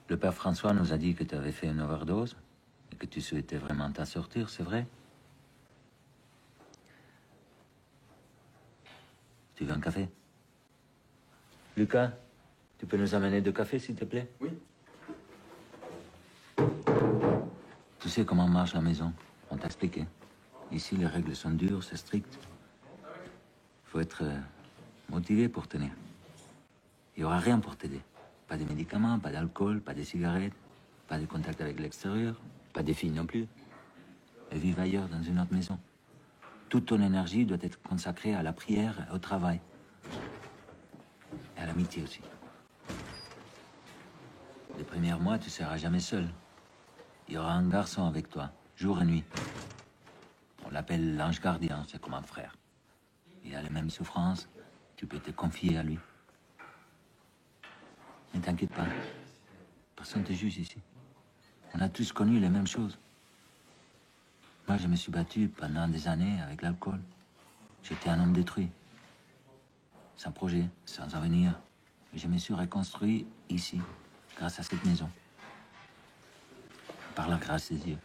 Le père François nous a dit que tu avais fait une overdose et que tu souhaitais vraiment t'en sortir, c'est vrai? Tu veux un café? Lucas, tu peux nous amener 2 cafés, s'il te plaît? Oui. Tu sais comment marche la maison? On t'a expliqué. Ici, les règles sont dures, c'est strict. Il faut être motivé pour tenir. Il n'y aura rien pour t'aider. Pas de médicaments, pas d'alcool, pas de cigarettes, pas de contact avec l'extérieur, pas de filles non plus. Et vivre ailleurs, dans une autre maison. Toute ton énergie doit être consacrée à la prière et au travail. Et à l'amitié aussi. Les premiers mois, tu ne seras jamais seul. Il y aura un garçon avec toi, jour et nuit. On l'appelle l'ange gardien, c'est comme un frère. Il a les mêmes souffrances, tu peux te confier à lui. Ne t'inquiète pas, personne ne te juge ici. On a tous connu les mêmes choses. Moi, je me suis battu pendant des années avec l'alcool. J'étais un homme détruit. Sans projet, sans avenir. Et je me suis reconstruit ici, grâce à cette maison. Par la grâce de Dieu.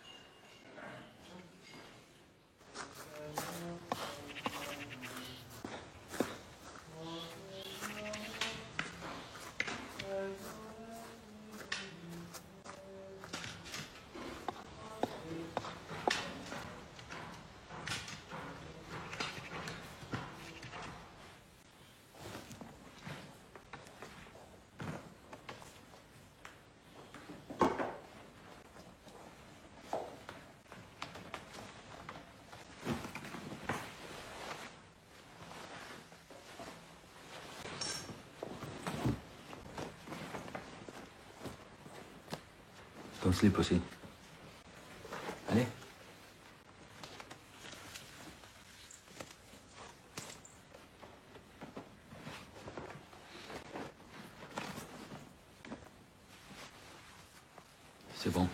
Ton slip aussi. Allez. C'est bon.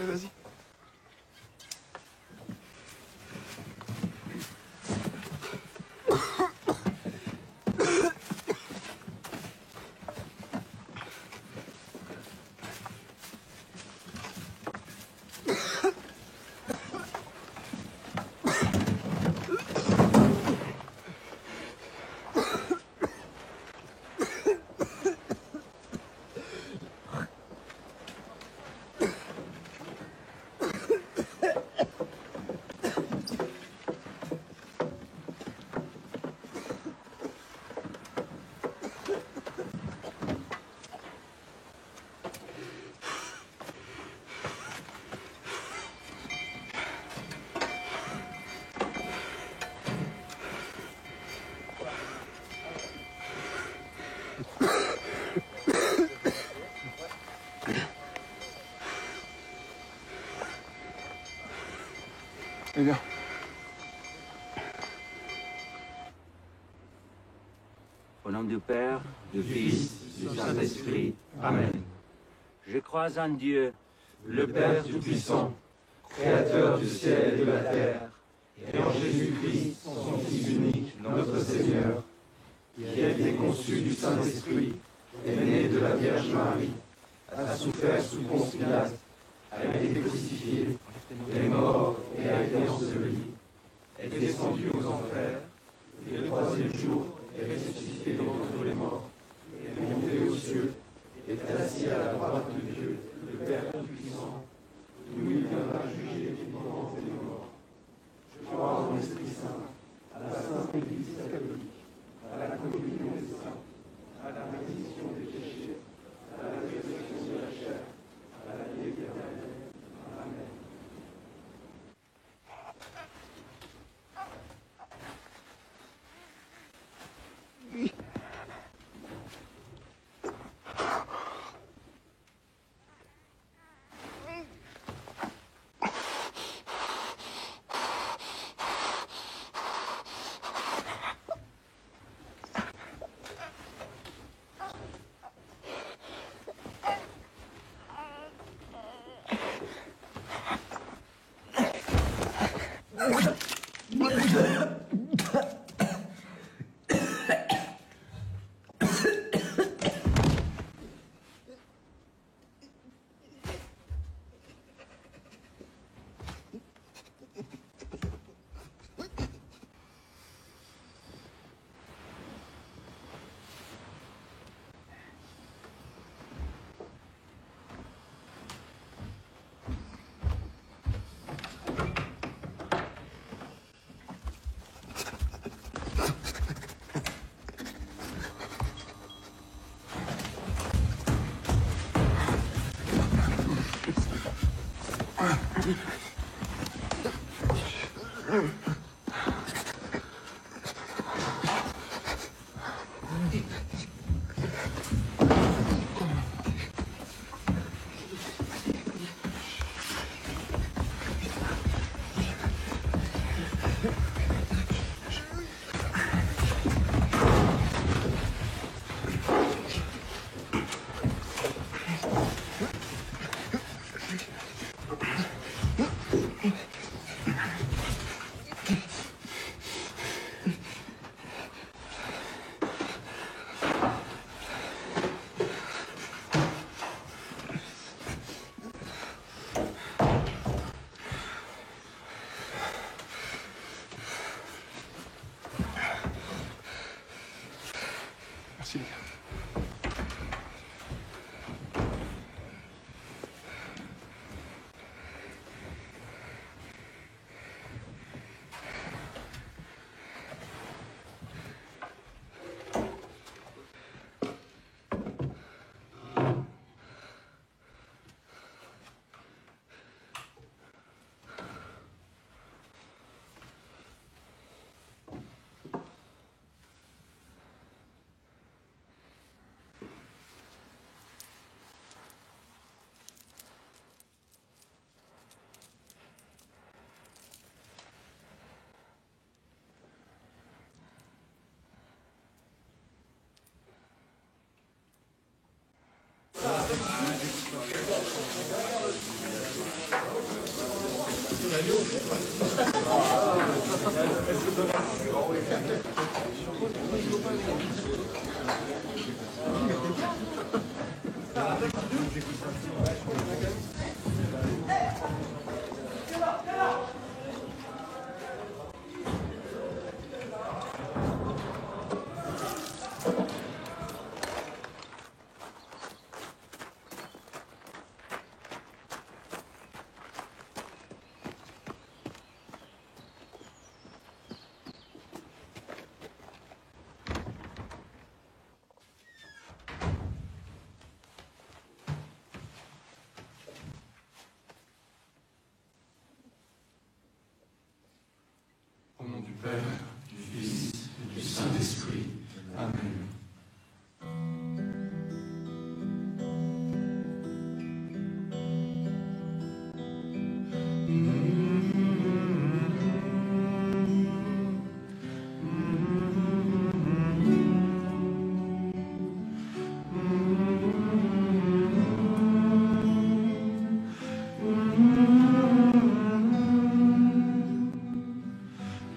Vas-y. Eh bien. Au nom du Père, du Fils, du Saint-Esprit. Amen. Je crois en Dieu, le Père Tout-Puissant, Créateur du ciel et de la terre, et en Jésus-Christ, son Fils unique, notre Seigneur, qui a été conçu du Saint-Esprit, est né de la Vierge Marie, a souffert sous Ponce Pilate, a été crucifié, est mort et a été enseveli, est descendu aux enfers, Merci les gars. Au nom du Père, du Fils et du Saint-Esprit. Amen.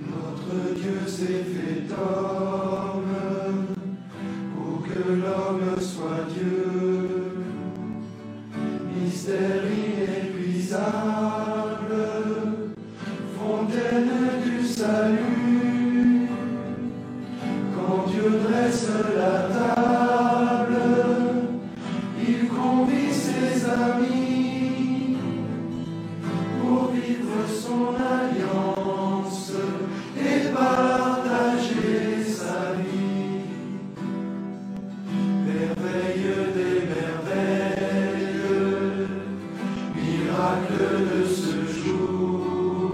Notre Dieu s'est fait homme pour que l'homme soit Dieu. Mystère inépuisable, fontaine du salut. Quand Dieu dresse la table, il convie ses amis pour vivre son alliance et partager sa vie. Merveille des merveilles, miracle de ce jour,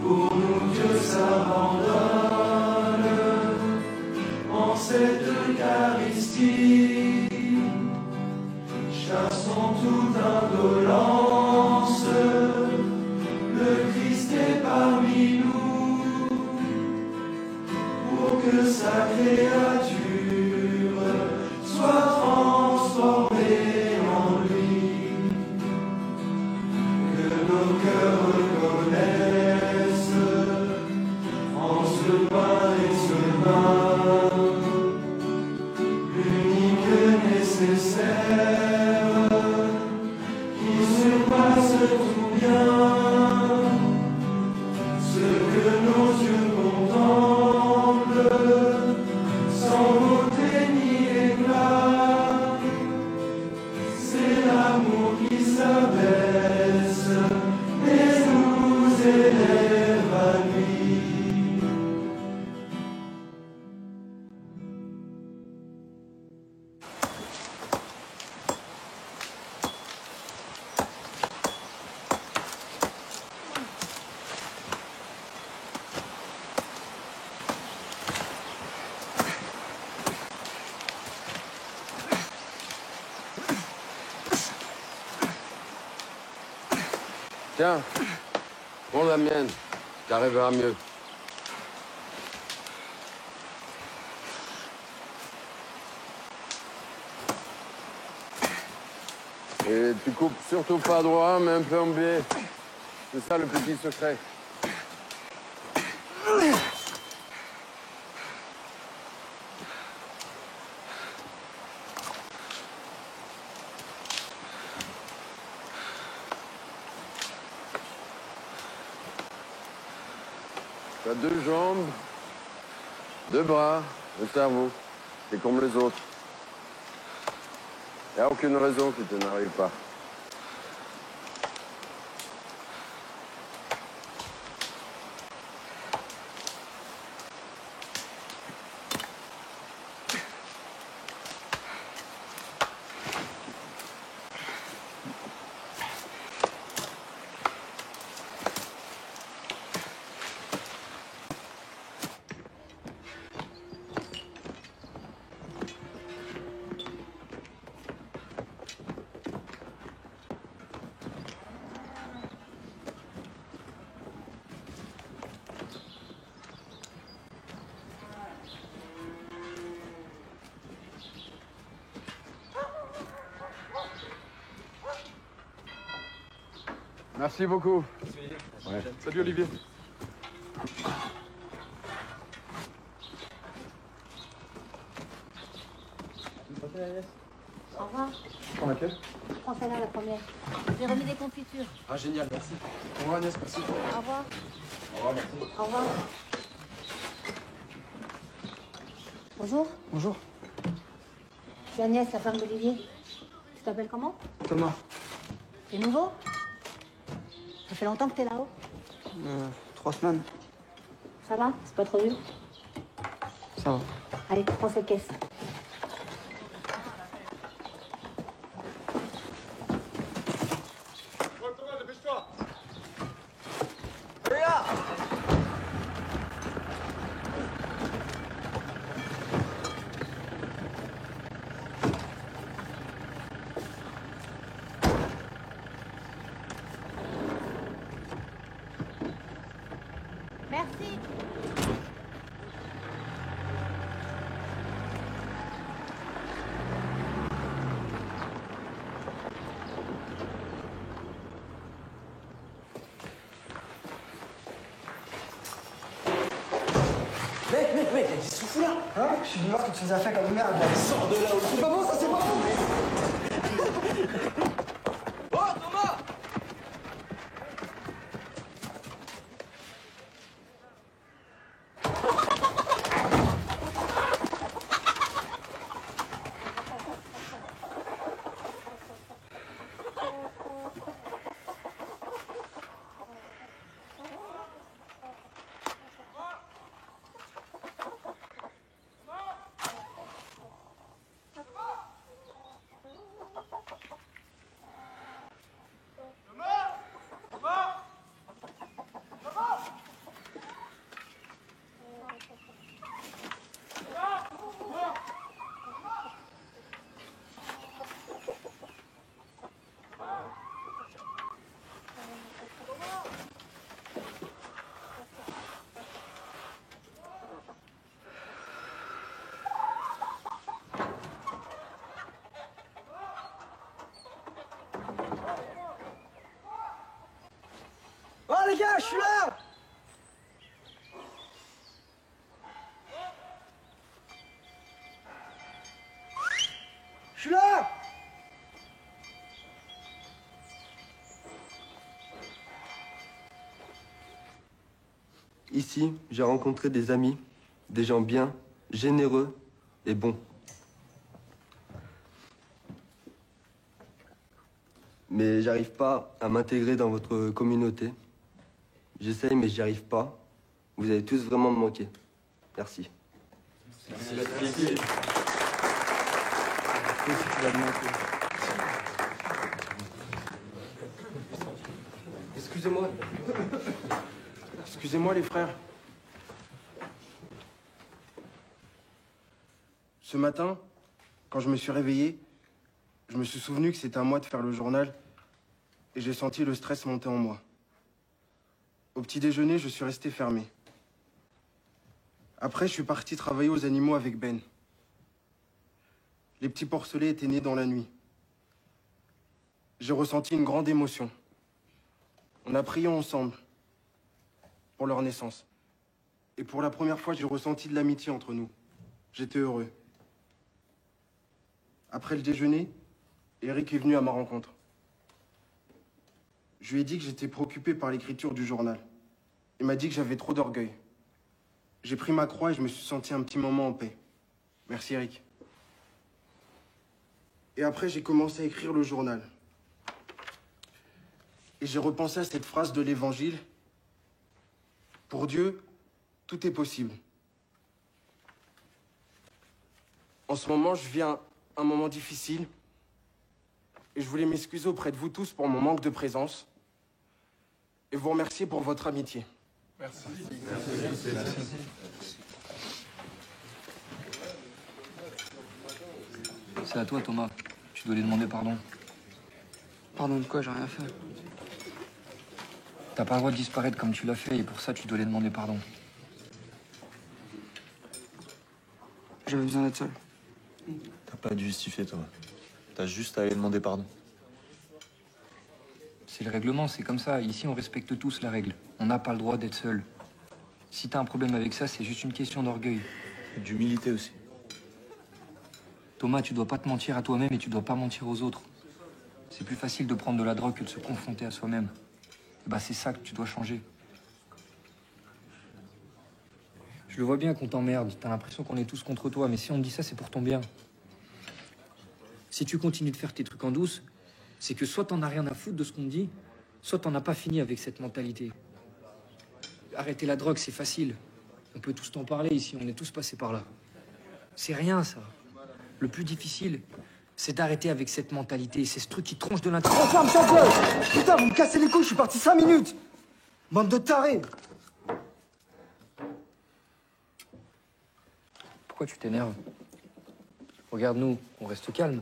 pour nous Dieu s'abandonne en cette Eucharistie. Chassons toute indolence, le Christ est parmi nous, pour que sa créature soit transformée en lui. Que nos cœurs reconnaissent en ce pain et ce vin l'unique nécessaire qui surpasse tout bien. Ce que nos yeux contemplent sans beauté ni éclat, c'est l'amour qui s'abaisse, mais Tiens, prends la mienne. T'arriveras mieux. Et tu coupes surtout pas droit, mais un peu en biais. C'est ça le petit secret. T'as 2 jambes, 2 bras, un cerveau. C'est comme les autres. Il n'y a aucune raison que tu n'arrives pas. Merci beaucoup. Ouais. Salut Olivier. Au revoir. Prends laquelle? Prends celle-là, la première. J'ai remis des confitures. Ah génial, merci. Au revoir Agnès, merci. Au revoir. Au revoir, merci. Au revoir. Bonjour, Bonjour. je suis Agnès, la femme d'Olivier. Tu t'appelles comment? Thomas. T'es nouveau? Ça fait longtemps que t'es là-haut? 3 semaines. Ça va? C'est pas trop dur? Ça va. Allez, prends cette caisse. Merci. Mec, qu'est-ce que tu fous là? Hein? Je suis venu voir ce que tu nous as fait comme merde. Sors de là aussi. C'est pas bon, ça, c'est pas bon. Oh, Thomas! Oh les gars, je suis là! Je suis là! Ici, j'ai rencontré des amis, des gens bien, généreux et bons. Mais j'arrive pas à m'intégrer dans votre communauté. J'essaye, mais j'y arrive pas. Vous allez tous vraiment me manquer. Merci. Merci. Excusez-moi. Excusez-moi les frères. Ce matin, quand je me suis réveillé, je me suis souvenu que c'était à moi de faire le journal et j'ai senti le stress monter en moi. Au petit déjeuner, je suis resté fermé. Après, je suis parti travailler aux animaux avec Ben. Les petits porcelets étaient nés dans la nuit. J'ai ressenti une grande émotion. On a prié ensemble pour leur naissance. Et pour la première fois, j'ai ressenti de l'amitié entre nous. J'étais heureux. Après le déjeuner, Eric est venu à ma rencontre. Je lui ai dit que j'étais préoccupé par l'écriture du journal. Il m'a dit que j'avais trop d'orgueil. J'ai pris ma croix et je me suis senti un petit moment en paix. Merci Eric. Et après, j'ai commencé à écrire le journal. Et j'ai repensé à cette phrase de l'Évangile. Pour Dieu, tout est possible. En ce moment, je vis un moment difficile. Et je voulais m'excuser auprès de vous tous pour mon manque de présence. Et vous remercier pour votre amitié. Merci. C'est à toi, Thomas. Tu dois lui demander pardon. Pardon de quoi? J'ai rien fait. T'as pas le droit de disparaître comme tu l'as fait, et pour ça, tu dois lui demander pardon. J'avais besoin d'être seul. T'as pas à te justifier, Thomas. T'as juste à aller demander pardon. C'est le règlement, c'est comme ça. Ici, on respecte tous la règle. On n'a pas le droit d'être seul. Si t'as un problème avec ça, c'est juste une question d'orgueil. Et d'humilité aussi. Thomas, tu dois pas te mentir à toi-même et tu dois pas mentir aux autres. C'est plus facile de prendre de la drogue que de se confronter à soi-même. Et bah, c'est ça que tu dois changer. Je le vois bien qu'on t'emmerde. T'as l'impression qu'on est tous contre toi, mais si on te dit ça, c'est pour ton bien. Si tu continues de faire tes trucs en douce, c'est que soit t'en as rien à foutre de ce qu'on te dit, soit t'en as pas fini avec cette mentalité. Arrêter la drogue, c'est facile. On peut tous t'en parler ici, on est tous passés par là. C'est rien, ça. Le plus difficile, c'est d'arrêter avec cette mentalité. C'est ce truc qui tronche de l'intérieur. Oh, ferme ta gueule! Putain, vous me cassez les couilles, je suis parti 5 minutes! Bande de tarés! Pourquoi tu t'énerves? Regarde-nous, on reste calme.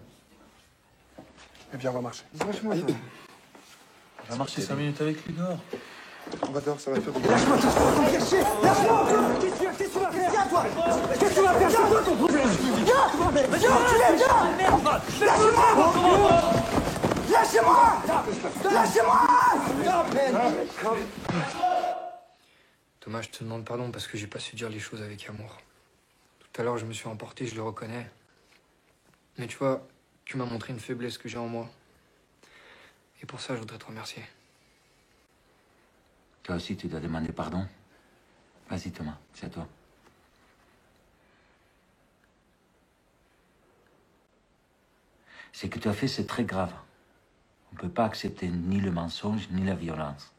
Eh bien, on va marcher. Franchement, ça... On va marcher 5 minutes avec lui dehors. On va dehors, ça va faire du bien. Lâche-moi, qu'est-ce que tu vas faire chier? Lâche-moi! Qu'est-ce que tu vas faire? Viens, toi! Qu'est-ce que tu vas faire? C'est quoi ton problème? Viens! Viens! Lâchez-moi! Lâchez-moi! Lâchez-moi! Thomas, je te demande pardon parce que j'ai pas su dire les choses avec amour. Tout à l'heure, je me suis emporté, je le reconnais. Mais tu vois, tu m'as montré une faiblesse que j'ai en moi. Et pour ça, je voudrais te remercier. Toi aussi, tu dois demander pardon. Vas-y, Thomas, c'est à toi. Ce que tu as fait, c'est très grave. On ne peut pas accepter ni le mensonge, ni la violence.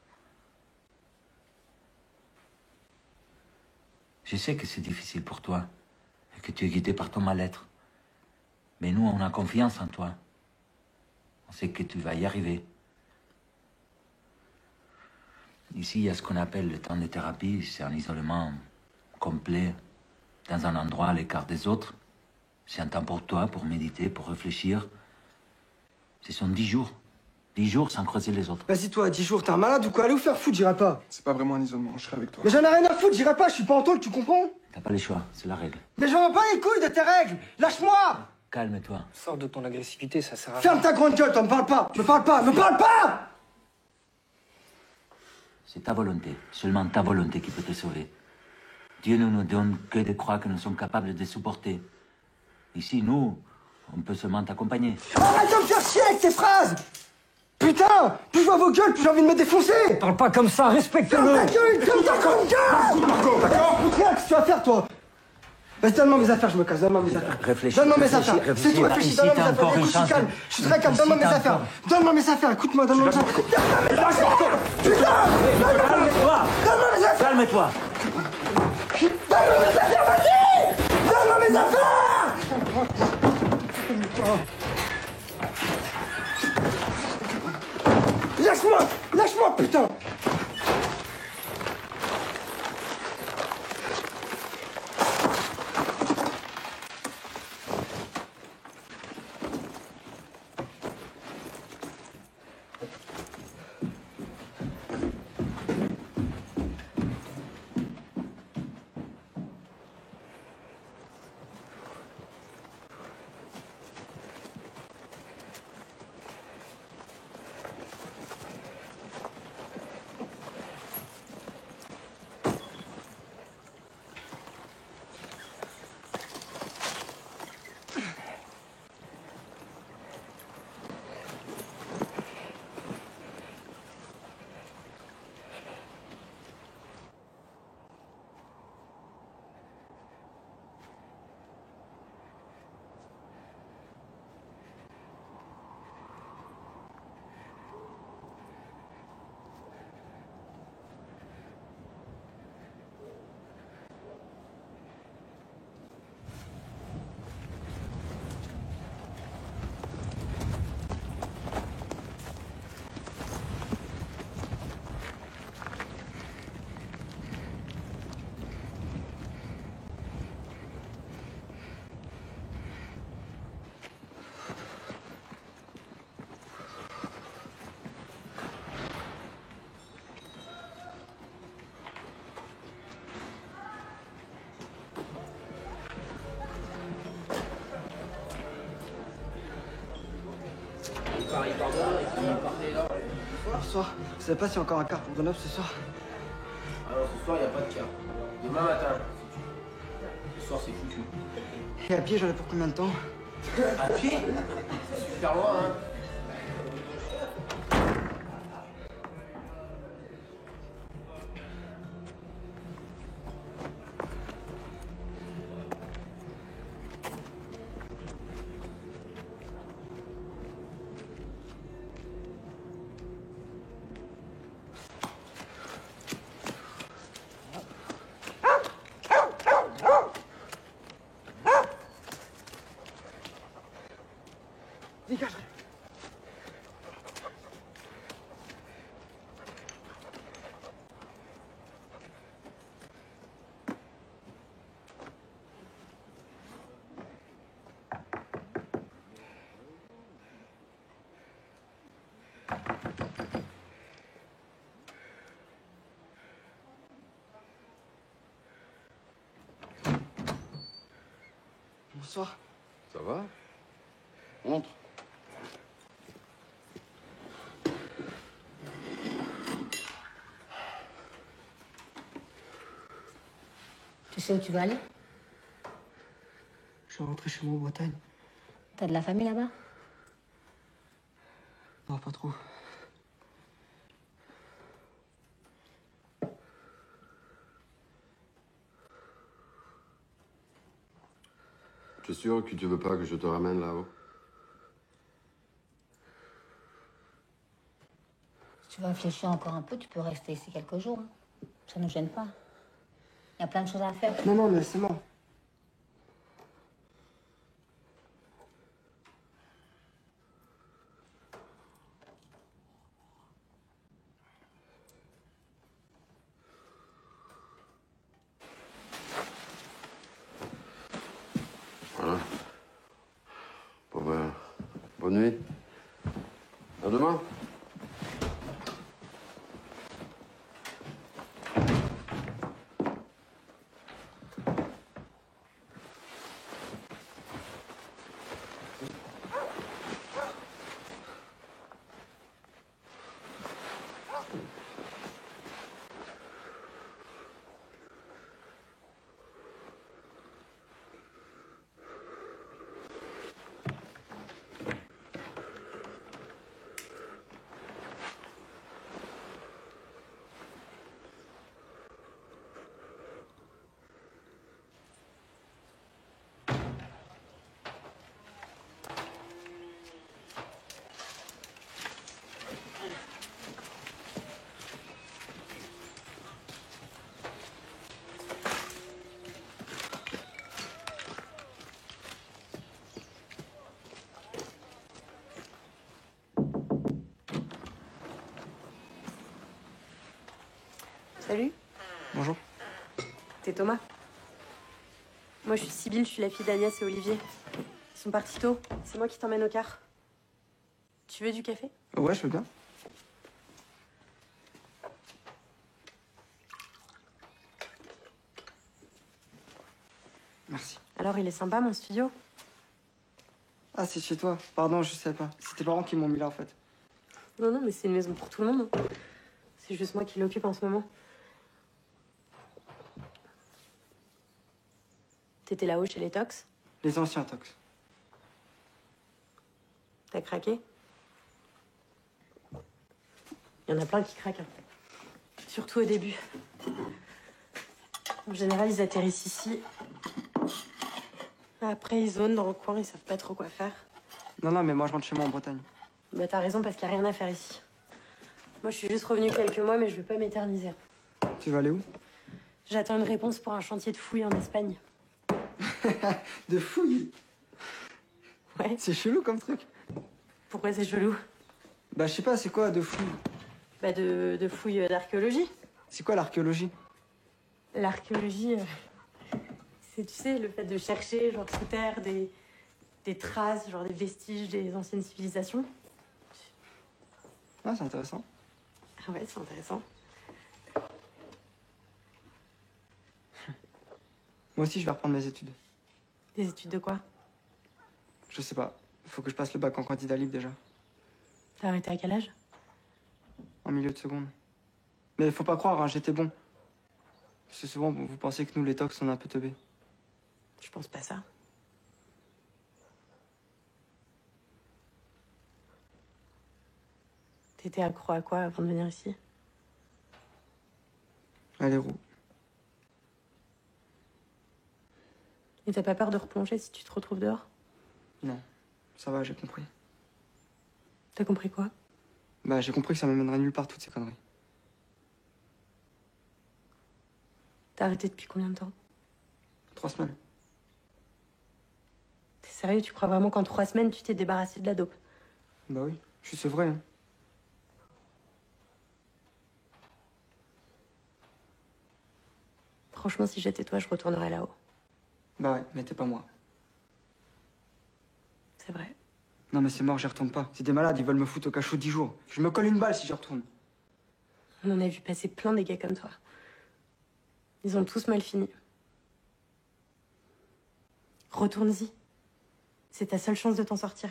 Je sais que c'est difficile pour toi, et que tu es guidé par ton mal-être. Mais nous, on a confiance en toi. On sait que tu vas y arriver. Ici, il y a ce qu'on appelle le temps de thérapie. C'est un isolement complet, dans un endroit à l'écart des autres. C'est un temps pour toi, pour méditer, pour réfléchir. Ce sont 10 jours. 10 jours sans croiser les autres. Vas-y, toi, 10 jours, t'es un malade ou quoi? Allez vous faire foutre, j'irai pas. C'est pas vraiment un isolement, je serai avec toi. Mais j'en ai rien à foutre, j'irai pas, je suis pas en taule, tu comprends? T'as pas le choix, c'est la règle. Mais j'en ai pas les couilles de tes règles! Lâche-moi! Calme-toi. Sors de ton agressivité, ça sert à rien. Ferme ta grande gueule, toi, me parle pas! Me parle pas! Me parle pas! C'est ta volonté, seulement ta volonté qui peut te sauver. Dieu ne nous donne que des croix que nous sommes capables de supporter. Ici, nous, on peut seulement t'accompagner. Arrête de me faire chier avec tes phrases! Putain! Plus je vois vos gueules, plus j'ai envie de me défoncer! Parle pas comme ça, respecte-le! Ferme ta gueule! Ferme ta grande gueule! Marco, d'accord? Regarde, qu'est-ce que tu vas faire, toi? Vas-y, donne-moi mes affaires, je me casse, donne-moi mes affaires. Réfléchis, Donne-moi mes réfléchis, affaires. C'est tout, réfléchis, Ici, donne-moi mes t'as affaires. encore Écoute, une je suis chance. calme, je suis très calme, donne-moi mes Ici, t'as affaires. encore. Donne-moi mes affaires, écoute-moi, donne-moi mes affaires. Calme-toi. Donne-moi mes affaires! Calme-toi. Donne-moi mes affaires, vas-y! Donne-moi mes affaires! Lâche-moi! Lâche-moi, putain! Bonsoir. Vous savez pas s'il y a encore un quart pour Grenoble ce soir? Alors ce soir, il n'y a pas de car. Demain matin. Ce soir, c'est foutu. Et à pied, j'en ai pour combien de temps? À pied? C'est super loin, hein. Dégage. Bonsoir. Ça va? Montre. Tu sais où tu vas aller? Je vais rentrer chez moi en Bretagne. T'as de la famille là-bas? Non, pas trop. Tu es sûr que tu veux pas que je te ramène là-haut? Si tu veux réfléchir encore un peu, tu peux rester ici quelques jours. Hein. Ça ne nous gêne pas. Il y a plein de choses à faire. Non, non, mais c'est moi. Voilà. Bon ben, bonne nuit. À demain. Salut. Bonjour. T'es Thomas? Moi, je suis Sybille, je suis la fille d'Agnès et Olivier. Ils sont partis tôt. C'est moi qui t'emmène au car. Tu veux du café? Ouais, je veux bien. Merci. Alors, il est sympa, mon studio? Ah, c'est chez toi. Pardon, je sais pas. C'est tes parents qui m'ont mis là, en fait. Non, non, mais c'est une maison pour tout le monde. C'est juste moi qui l'occupe en ce moment. T'étais là-haut chez les Tox? Les anciens Tox. T'as craqué? Il y en a plein qui craquent. Hein. Surtout au début. En général, ils atterrissent ici. Après, ils zonent dans le coin, ils savent pas trop quoi faire. Non, non, mais moi, je rentre chez moi en Bretagne. Bah, t'as raison, parce qu'il n'y a rien à faire ici. Moi, je suis juste revenue quelques mois, mais je veux pas m'éterniser. Tu vas aller où? J'attends une réponse pour un chantier de fouilles en Espagne. De fouilles? Ouais. C'est chelou comme truc. Pourquoi c'est chelou? Bah, je sais pas, c'est quoi de fouilles? Bah, de fouilles d'archéologie. C'est quoi l'archéologie? L'archéologie, c'est, tu sais, le fait de chercher, genre, sous terre, des traces, genre des vestiges des anciennes civilisations. Ah, c'est intéressant. Ah ouais, c'est intéressant. Moi aussi, je vais reprendre mes études. Des études de quoi? Je sais pas. Faut que je passe le bac en candidat libre déjà. T'as arrêté à quel âge? en milieu de seconde. Mais faut pas croire, hein, j'étais bon. Parce que souvent, vous pensez que nous, les tocs, on est un peu teubés. Je pense pas ça. T'étais accro à quoi avant de venir ici? À les roues. Et t'as pas peur de replonger si tu te retrouves dehors? Non, ça va, j'ai compris. T'as compris quoi? Bah, j'ai compris que ça m'amènerait nulle part, toutes ces conneries. T'as arrêté depuis combien de temps? 3 semaines. T'es sérieux, tu crois vraiment qu'en 3 semaines, tu t'es débarrassé de la dope? Bah oui, je suis sevré, hein. Franchement, si j'étais toi, je retournerais là-haut. Bah ouais, mais t'es pas moi. C'est vrai. Non mais c'est mort, j'y retourne pas. C'est des malades, ils veulent me foutre au cachot 10 jours. Je me colle une balle si j'y retourne. On en a vu passer plein des gars comme toi. Ils ont tous mal fini. Retourne-y. C'est ta seule chance de t'en sortir.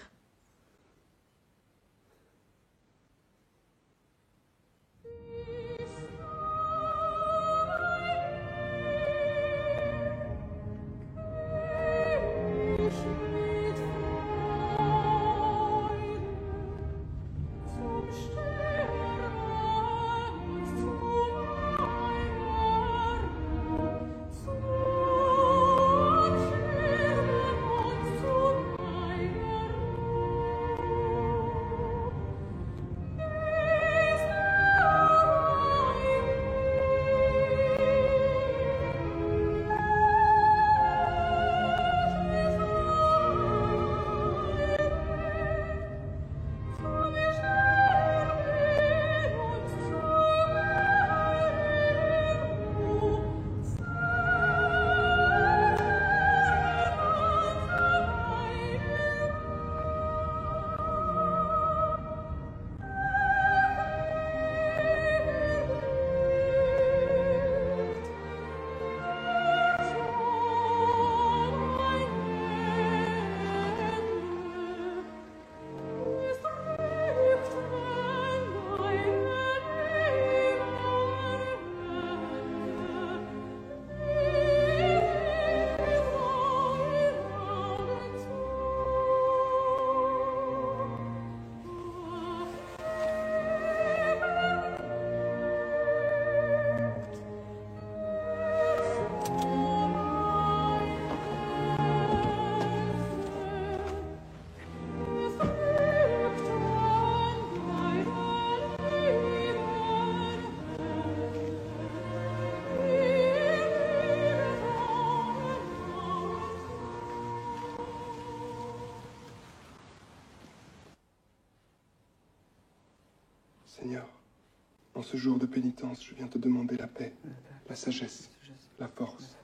Seigneur, en ce jour de pénitence, je viens te demander la paix, la sagesse, la force.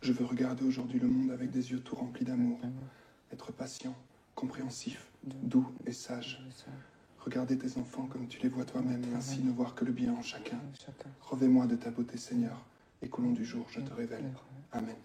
Je veux regarder aujourd'hui le monde avec des yeux tout remplis d'amour, être patient, compréhensif, doux et sage. Regarder tes enfants comme tu les vois toi-même et ainsi ne voir que le bien en chacun. Revêt-moi de ta beauté, Seigneur, et qu'au long du jour, je te révèle. Amen.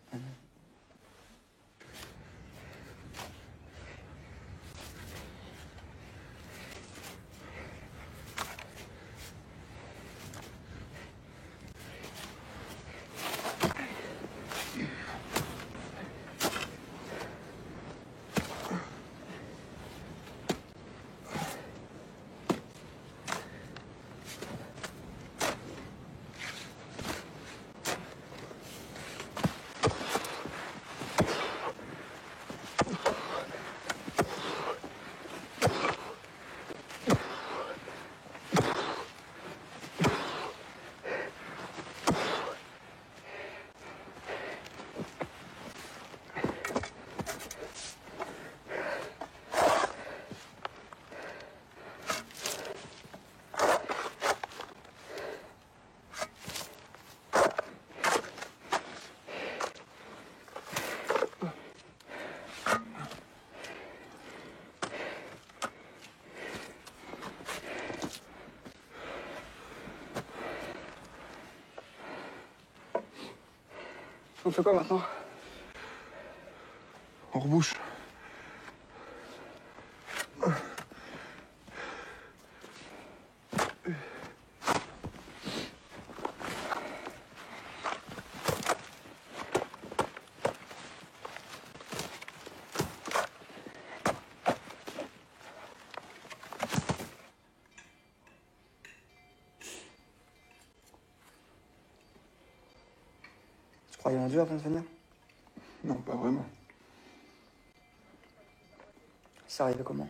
On fait quoi maintenant? On rebouche. croyais en Dieu avant de venir? Non, pas vraiment. C'est arrivé comment?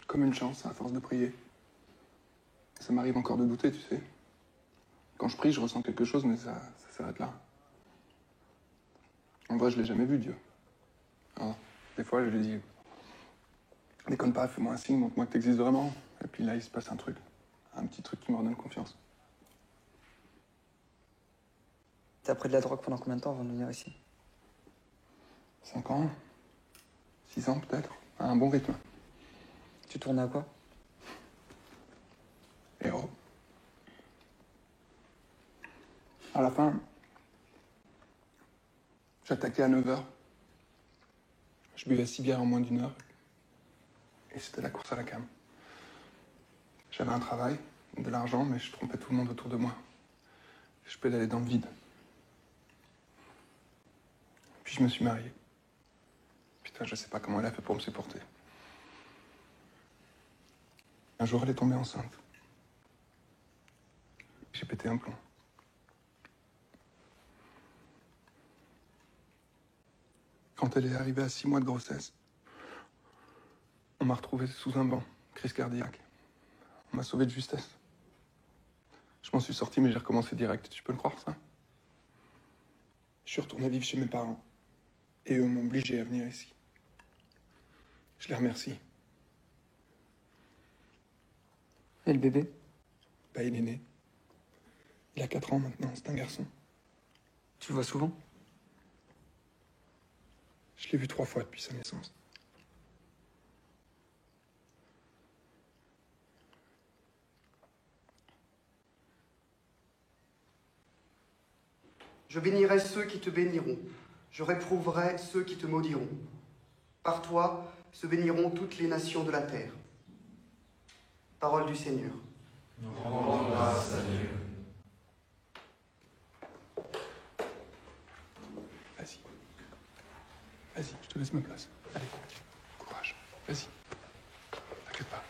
Comme une chance, à force de prier. Ça m'arrive encore de douter, tu sais. Quand je prie, je ressens quelque chose, mais ça s'arrête là. En vrai, je l'ai jamais vu, Dieu. Alors, des fois, je lui dis, déconne pas, fais-moi un signe, montre-moi que t'existes vraiment. Et puis là, il se passe un truc. Un petit truc qui me redonne confiance. T'as pris de la drogue pendant combien de temps avant de venir ici? 5 ans 6 ans, peut-être. À un bon rythme. Tu tournais à quoi? Héros. À la fin, j'attaquais à 9h. Je buvais 6 bières en moins d'1 heure. Et c'était la course à la cam. J'avais un travail, de l'argent, mais je trompais tout le monde autour de moi. Je pédalais dans le vide. Puis je me suis marié. Putain, je sais pas comment elle a fait pour me supporter. Un jour, elle est tombée enceinte. J'ai pété un plomb. Quand elle est arrivée à 6 mois de grossesse, on m'a retrouvé sous un banc, crise cardiaque. On m'a sauvé de justesse. Je m'en suis sorti, mais j'ai recommencé direct. Tu peux le croire, ça? Je suis retourné vivre chez mes parents. Et eux m'ont obligé à venir ici. Je les remercie. Et le bébé? Bah, il est né. Il a 4 ans maintenant, c'est un garçon. Tu le vois souvent? Je l'ai vu 3 fois depuis sa naissance. Je bénirai ceux qui te béniront. Je réprouverai ceux qui te maudiront. Par toi se béniront toutes les nations de la terre. Parole du Seigneur. Nous rendons grâce à Dieu. Vas-y. Vas-y, je te laisse ma place. Allez, courage. Vas-y. T'inquiète pas.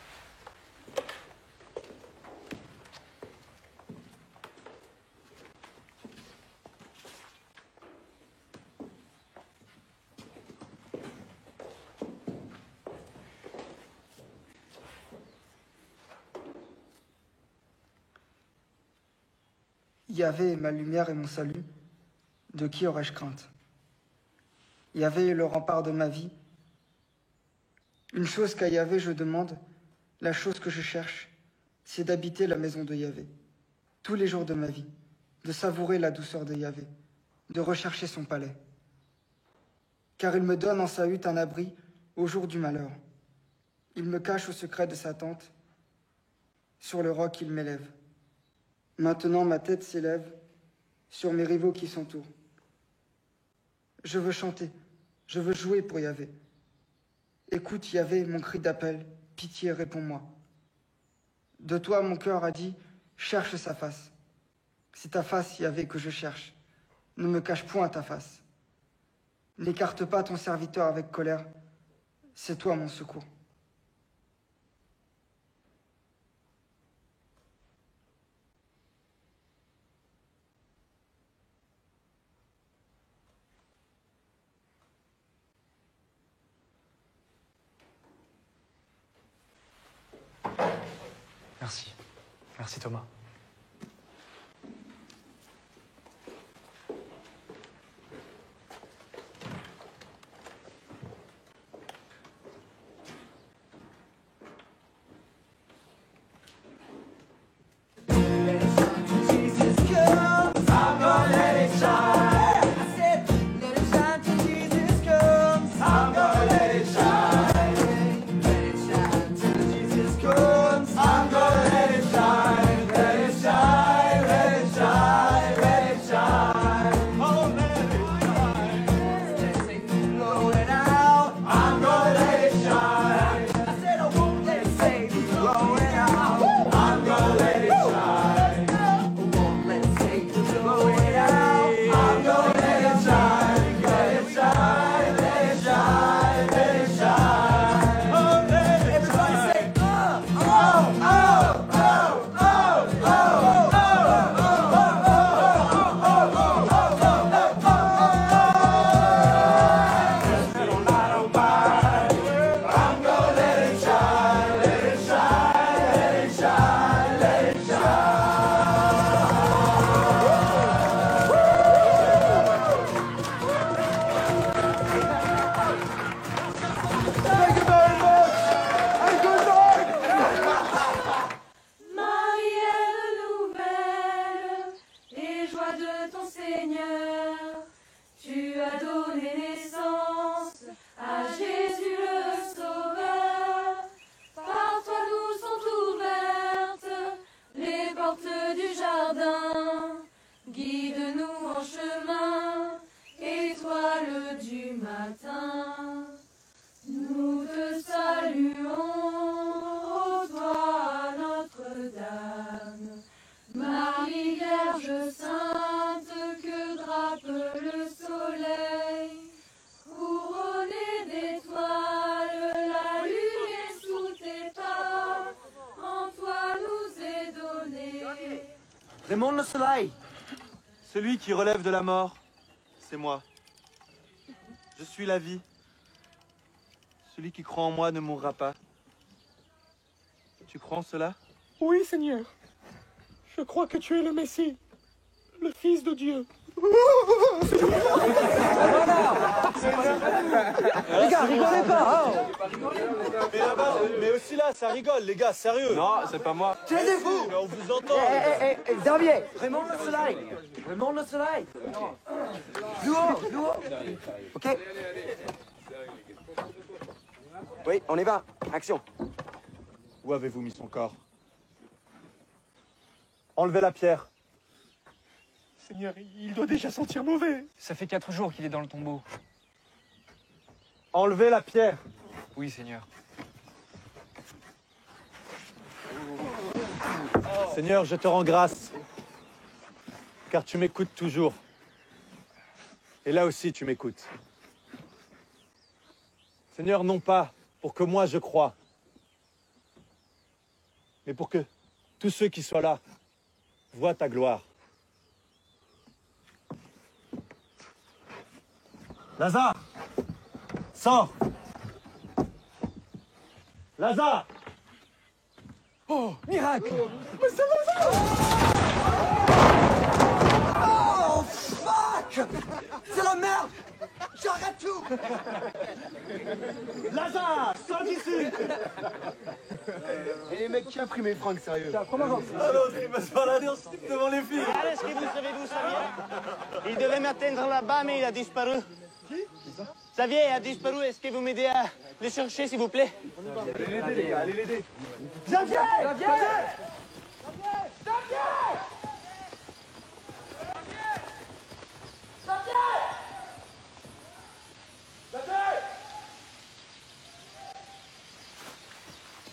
Yahvé est ma lumière et mon salut. De qui aurais-je crainte? Yahvé est le rempart de ma vie. Une chose qu'à Yahvé je demande, la chose que je cherche, c'est d'habiter la maison de Yahvé, tous les jours de ma vie, de savourer la douceur de Yahvé, de rechercher son palais. Car il me donne en sa hutte un abri au jour du malheur. Il me cache au secret de sa tente, sur le roc il m'élève. Maintenant ma tête s'élève sur mes rivaux qui s'entourent. Je veux chanter, je veux jouer pour Yahvé. Écoute Yahvé mon cri d'appel, pitié réponds-moi. De toi mon cœur a dit, cherche sa face. C'est ta face Yahvé que je cherche, ne me cache point ta face. N'écarte pas ton serviteur avec colère, c'est toi mon secours. Merci. Merci Thomas. I'm gonna let it shine. Guide-nous en chemin, étoile du matin. Nous te saluons, ô toi Notre-Dame. Marie Vierge Sainte, que drape le soleil. Couronnée d'étoiles, la lune est sous tes pas. En toi nous est donné. Raymond le Soleil, celui qui relève de la mort, c'est moi. Je suis la vie. Celui qui croit en moi ne mourra pas. Tu crois en cela? Oui, Seigneur. Je crois que tu es le Messie, le Fils de Dieu. Les gars, rigolez pas, hein. Mais là-bas, mais aussi là, ça rigole, les gars, sérieux. Non, c'est pas moi. Taisez-vous. On vous entend. Xavier, Raymond le Soleil. Raymond le Soleil. Louo. Ok. Oui, on y va. Action. Où avez-vous mis son corps? Enlevez la pierre. Seigneur, il doit déjà sentir mauvais. Ça fait 4 jours qu'il est dans le tombeau. Enlevez la pierre. Oui, Seigneur. Seigneur, je te rends grâce, car tu m'écoutes toujours. Et là aussi, tu m'écoutes. Seigneur, non pas pour que moi je croie, mais pour que tous ceux qui soient là voient ta gloire. Lazare, sors! Lazare! Oh, miracle! Mais c'est Lazare! Oh, fuck! C'est la merde! J'arrête tout! Lazare, sors d'ici! Et les mecs, qui a pris mes fringues, sérieux? Ah, l'autre, il va se balader en slip devant les filles. Est-ce que vous savez d'où ça vient? Il devait m'atteindre là-bas, mais il a disparu. Qui ça? Xavier a disparu. Est-ce que vous m'aidez à le chercher, s'il vous plaît? Allez l'aider, les gars, allez l'aider. Xavier! Xavier!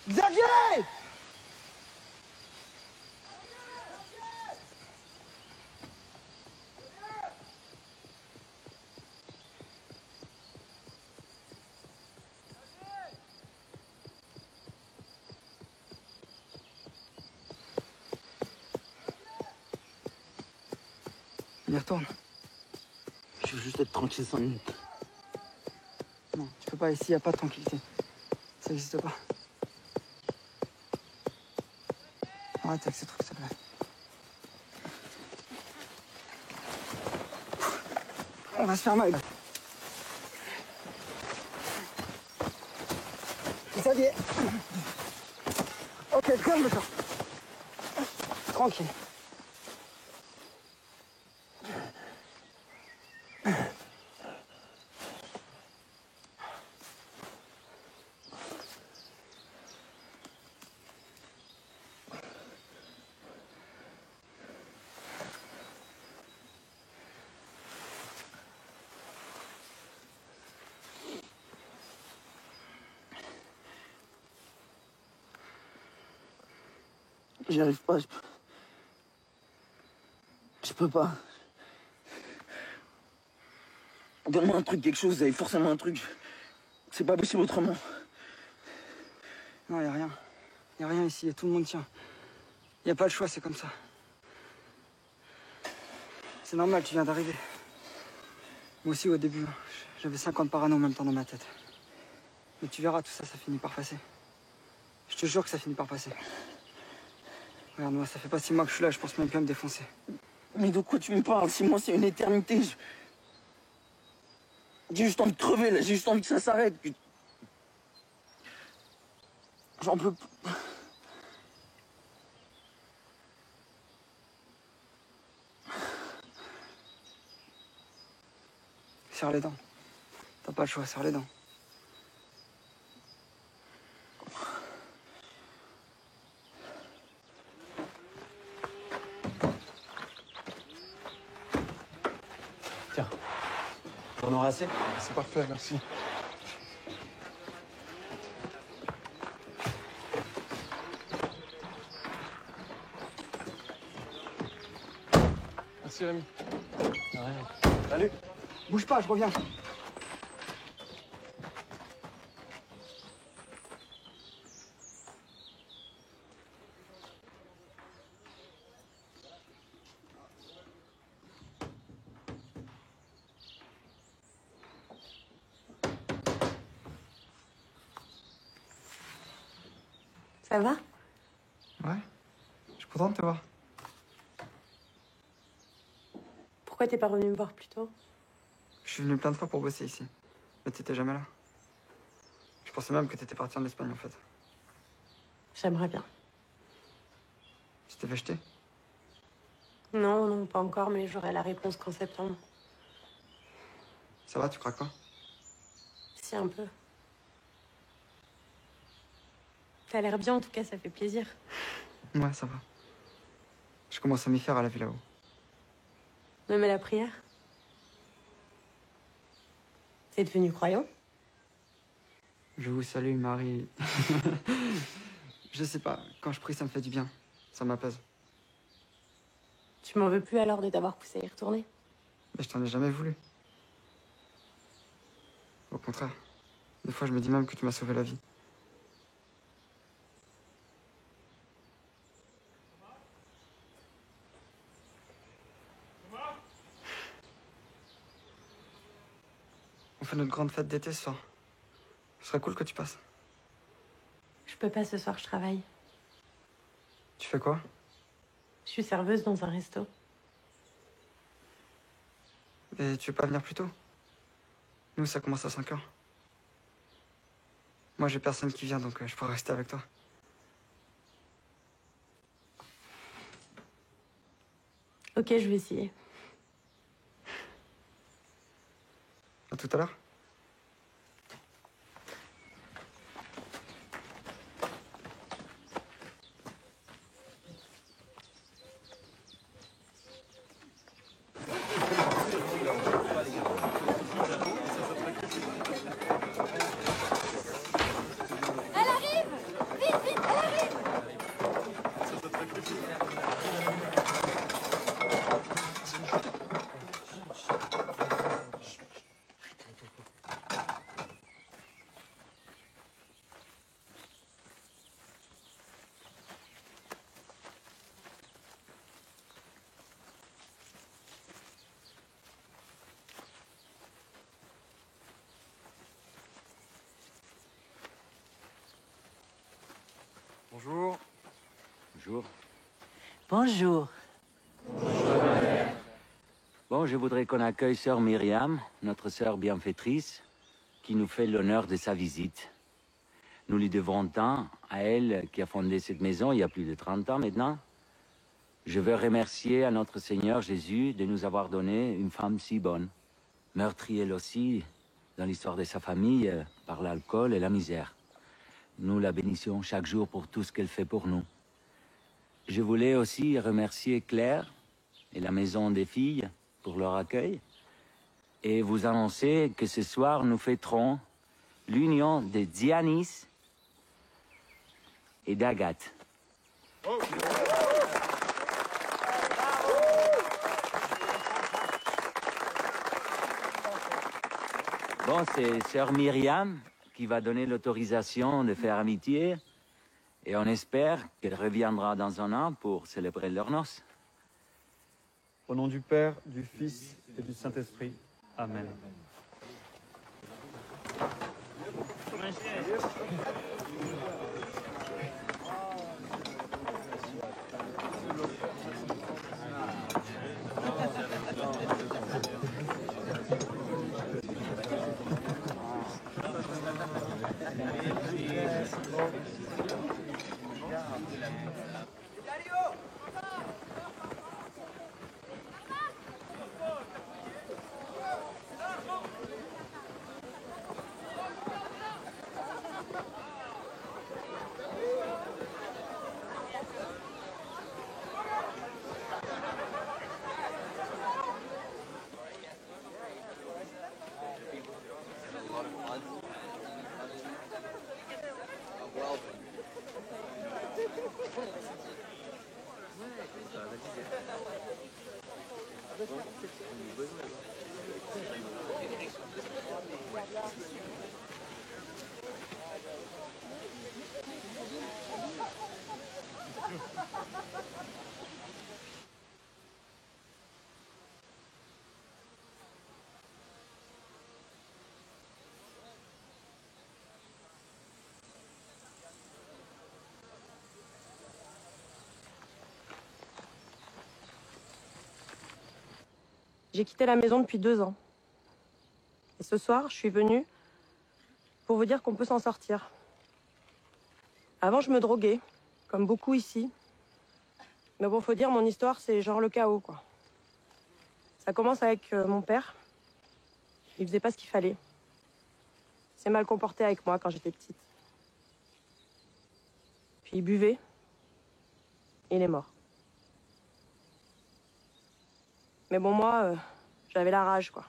Xavier! On y retourne. Je veux juste être tranquille 5 minutes. Non, tu peux pas, ici, y a pas de tranquillité. Ça n'existe pas. Arrête avec ces trucs, s'il te plaît. On va se faire mal. Xavier. Ok, calme-toi. Tranquille. J'y arrive pas, je peux pas. Donne-moi un truc, quelque chose, vous avez forcément un truc. C'est pas possible autrement. Non, y a rien. Y a rien ici, et tout le monde tient. Y a pas le choix, c'est comme ça. C'est normal, tu viens d'arriver. Moi aussi, au début, j'avais 50 parano en même temps dans ma tête. Mais tu verras, tout ça, ça finit par passer. Je te jure que ça finit par passer. Regarde-moi, ça fait pas 6 mois que je suis là, je pense même plus à me défoncer. Mais de quoi tu me parles? 6 mois, c'est une éternité. J'ai juste envie de crever, là. J'ai juste envie que ça s'arrête. J'en peux plus. Serre les dents. T'as pas le choix, serre les dents. On aura assez? C'est parfait, merci. Merci Rémi. Salut. Bouge pas, je reviens. Ça va? Ouais, je suis content de te voir. Pourquoi t'es pas revenu me voir plus tôt? Je suis venu plein de fois pour bosser ici, mais t'étais jamais là. Je pensais même que t'étais parti en Espagne en fait. J'aimerais bien. Tu t'es fait jeter? Non, non, pas encore, mais j'aurai la réponse qu'en septembre. Ça va, tu craques pas? Si, un peu. T'as l'air bien, en tout cas, ça fait plaisir. Ouais, ça va. Je commence à m'y faire à la vie là-haut. Même à la prière? T'es devenu croyant? Je vous salue, Marie. Je sais pas, quand je prie, ça me fait du bien. Ça m'apaise. Tu m'en veux plus alors de t'avoir poussé à y retourner? Mais je t'en ai jamais voulu. Au contraire. Des fois, je me dis même que tu m'as sauvé la vie. On fait notre grande fête d'été ce soir. Ce serait cool que tu passes. Je peux pas ce soir, je travaille. Tu fais quoi? Je suis serveuse dans un resto. Et tu veux pas venir plus tôt? Nous, ça commence à 5 h. Moi, j'ai personne qui vient, donc je pourrais rester avec toi. Ok, je vais essayer. À tout à l'heure. Elle arrive! Vite, vite, elle arrive! Bonjour. Bonjour. Bonjour. Bon, je voudrais qu'on accueille sœur Myriam, notre sœur bienfaitrice, qui nous fait l'honneur de sa visite. Nous lui devons tant à elle qui a fondé cette maison il y a plus de 30 ans maintenant. Je veux remercier à notre Seigneur Jésus de nous avoir donné une femme si bonne, meurtrie elle aussi dans l'histoire de sa famille par l'alcool et la misère. Nous la bénissons chaque jour pour tout ce qu'elle fait pour nous. Je voulais aussi remercier Claire et la Maison des Filles pour leur accueil et vous annoncer que ce soir nous fêterons l'union de Dianis et d'Agathe. Bon, c'est sœur Myriam qui va donner l'autorisation de faire amitié et on espère qu'elle reviendra dans un an pour célébrer leurs noces. Au nom du Père, du Fils et du Saint-Esprit. Amen. J'ai quitté la maison depuis 2 ans. Et ce soir, je suis venue pour vous dire qu'on peut s'en sortir. Avant, je me droguais, comme beaucoup ici. Mais bon, faut dire, mon histoire, c'est genre le chaos, quoi. Ça commence avec mon père. Il faisait pas ce qu'il fallait. Il s'est mal comporté avec moi quand j'étais petite. Puis il buvait. Et il est mort. Mais bon, moi, j'avais la rage, quoi.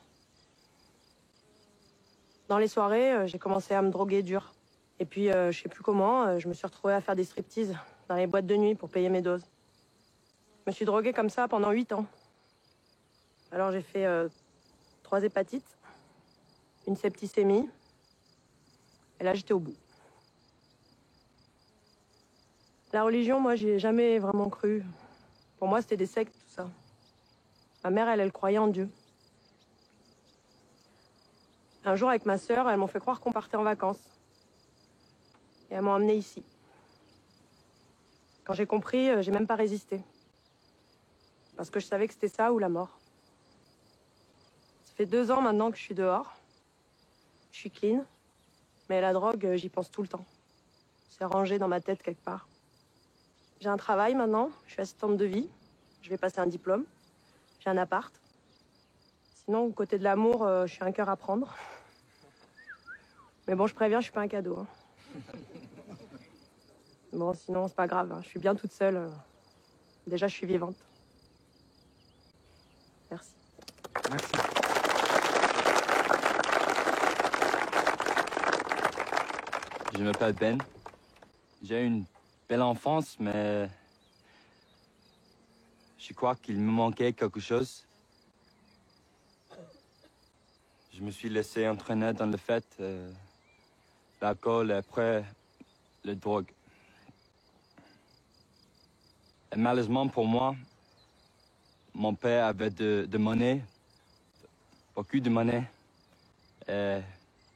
Dans les soirées, j'ai commencé à me droguer dur. Et puis, je sais plus comment, je me suis retrouvée à faire des striptease dans les boîtes de nuit pour payer mes doses. Je me suis droguée comme ça pendant 8 ans. Alors j'ai fait 3 hépatites, une septicémie, et là j'étais au bout. La religion, moi, j'y ai jamais vraiment cru. Pour moi, c'était des sectes, tout ça. Ma mère, elle croyait en Dieu. Un jour, avec ma sœur, elles m'ont fait croire qu'on partait en vacances. Et elles m'ont emmenée ici. Quand j'ai compris, j'ai même pas résisté. Parce que je savais que c'était ça ou la mort. Ça fait 2 ans maintenant que je suis dehors. Je suis clean. Mais la drogue, j'y pense tout le temps. C'est rangé dans ma tête quelque part. J'ai un travail maintenant. Je suis assistante de vie. Je vais passer un diplôme. J'ai un appart. Sinon, au côté de l'amour, je suis un cœur à prendre. Mais bon, je préviens, je suis pas un cadeau. Hein. Bon, sinon, c'est pas grave. Hein. Je suis bien toute seule. Déjà, je suis vivante. Merci. Merci. Je m'appelle Ben. J'ai eu une belle enfance, mais je crois qu'il me manquait quelque chose. Je me suis laissé entraîner dans le fait, l'alcool et après, la drogue. Et malheureusement pour moi, mon père avait de monnaie, beaucoup de monnaie. Et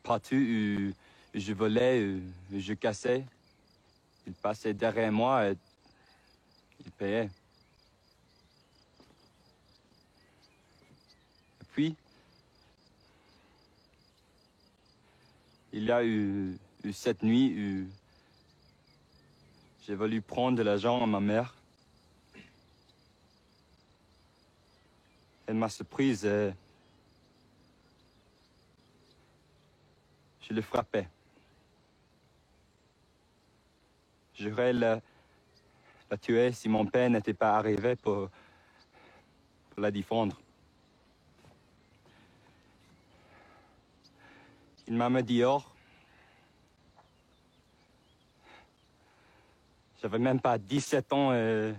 partout où je volais, où je cassais, il passait derrière moi et il payait. Et puis, il y a eu cette nuit où j'ai voulu prendre de l'argent à ma mère. Elle m'a surprise et je le frappais. J'aurais la tuer si mon père n'était pas arrivé pour la défendre. Il m'a mis dehors. J'avais même pas 17 ans et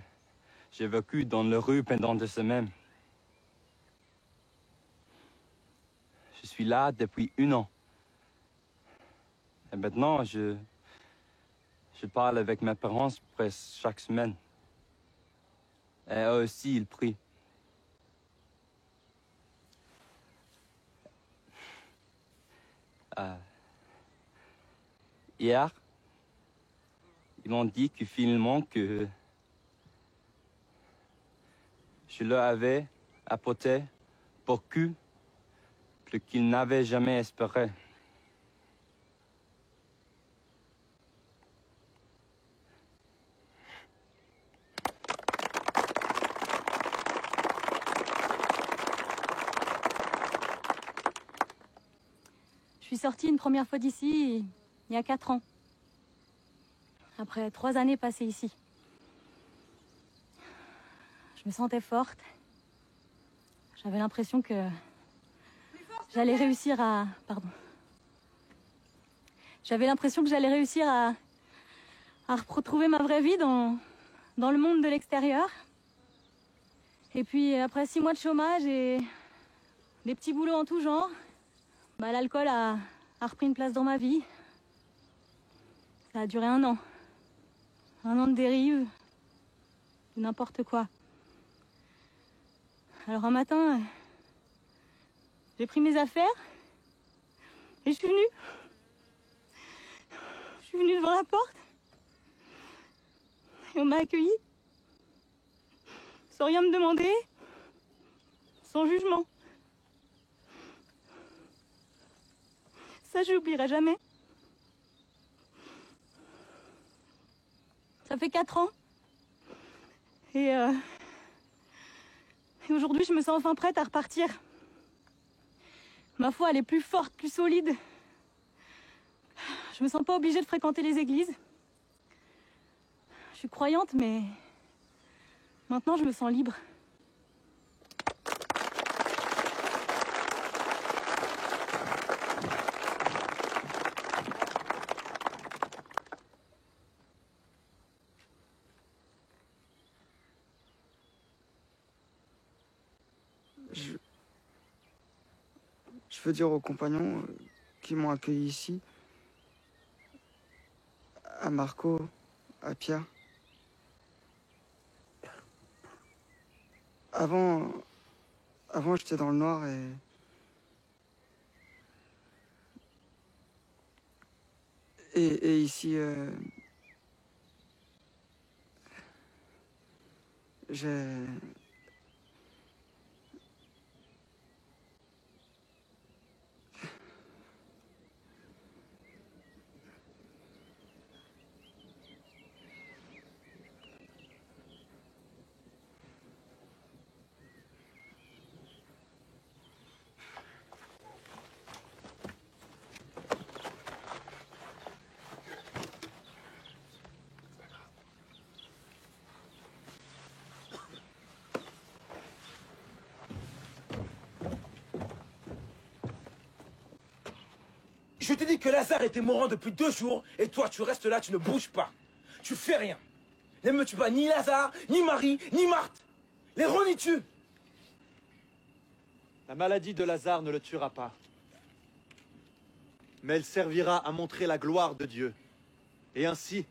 j'ai vécu dans la rue pendant 2 semaines. Je suis là depuis 1 an. Et maintenant, je parle avec mes parents presque chaque semaine. Et eux aussi, ils prient. Hier, ils m'ont dit que finalement que je leur avais apporté beaucoup qu'ils n'avaient jamais espéré. Je suis sortie une première fois d'ici il y a 4 ans. Après 3 années passées ici. Je me sentais forte. J'avais l'impression que j'allais réussir à... Pardon. J'avais l'impression que j'allais réussir à retrouver ma vraie vie dans le monde de l'extérieur. Et puis après 6 mois de chômage et des petits boulots en tout genre, bah, l'alcool a repris une place dans ma vie. Ça a duré 1 an. 1 an de dérive, de n'importe quoi. Alors un matin, j'ai pris mes affaires et je suis venue. Je suis venue devant la porte et on m'a accueillie. Sans rien me demander, sans jugement. Ça, je l'oublierai jamais. Ça fait 4 ans. Et aujourd'hui, je me sens enfin prête à repartir. Ma foi, elle est plus forte, plus solide. Je me sens pas obligée de fréquenter les églises. Je suis croyante, mais maintenant, je me sens libre. Je veux dire aux compagnons qui m'ont accueilli ici, à Marco, à Pierre. Avant j'étais dans le noir et ici, j'ai... Je te dis que Lazare était mourant depuis 2 jours, et toi, tu restes là, tu ne bouges pas. Tu fais rien. Ne me tue pas ni Lazare, ni Marie, ni Marthe. Les renifs-tu? La maladie de Lazare ne le tuera pas. Mais elle servira à montrer la gloire de Dieu. Et ainsi,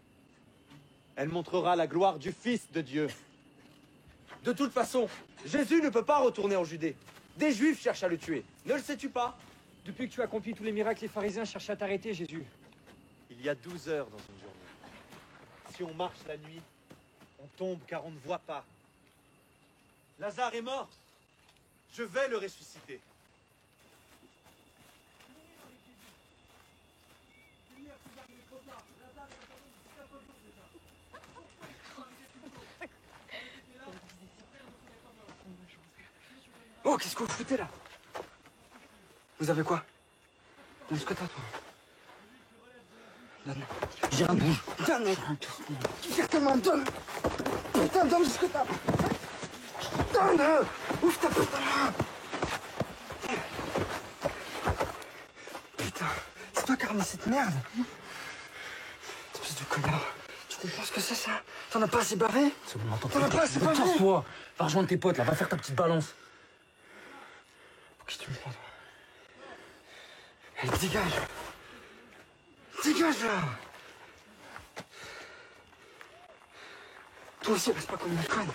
elle montrera la gloire du Fils de Dieu. De toute façon, Jésus ne peut pas retourner en Judée. Des Juifs cherchent à le tuer. Ne le sais-tu pas? Depuis que tu as accompli tous les miracles, les pharisiens cherchent à t'arrêter, Jésus. Il y a 12 heures dans une journée. Si on marche la nuit, on tombe car on ne voit pas. Lazare est mort. Je vais le ressusciter. Oh, qu'est-ce que vous foutez là? Vous avez quoi? Donne ce que t'as, toi. Donne. J'ai un bouge. Donne. Exactement, donne. Putain, donne ce que t'as. Donne. Ouvre ta putain. Putain, c'est toi qui as ramené cette merde. Espèce de connard. Tu comprends ce que c'est, ça? T'en as pas assez bavé? C'est bon, attends, t'en as pas assez bavé? Casse-toi. Va rejoindre tes potes, là. Va faire ta petite balance. Pour qui tu me prends, toi? Allez, dégage. Dégage, là. Toi aussi, reste pas comme une conne.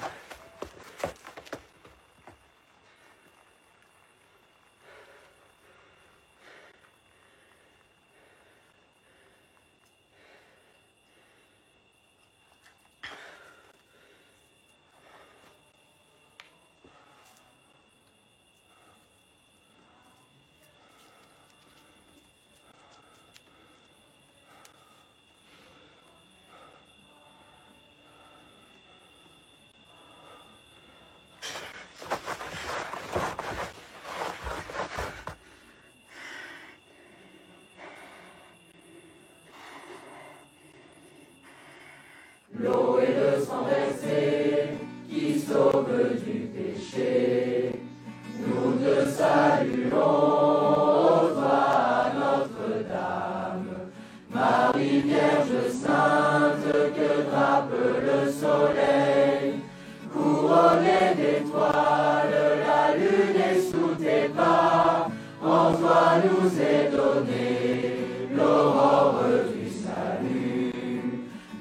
nous est donnée l'aurore du salut.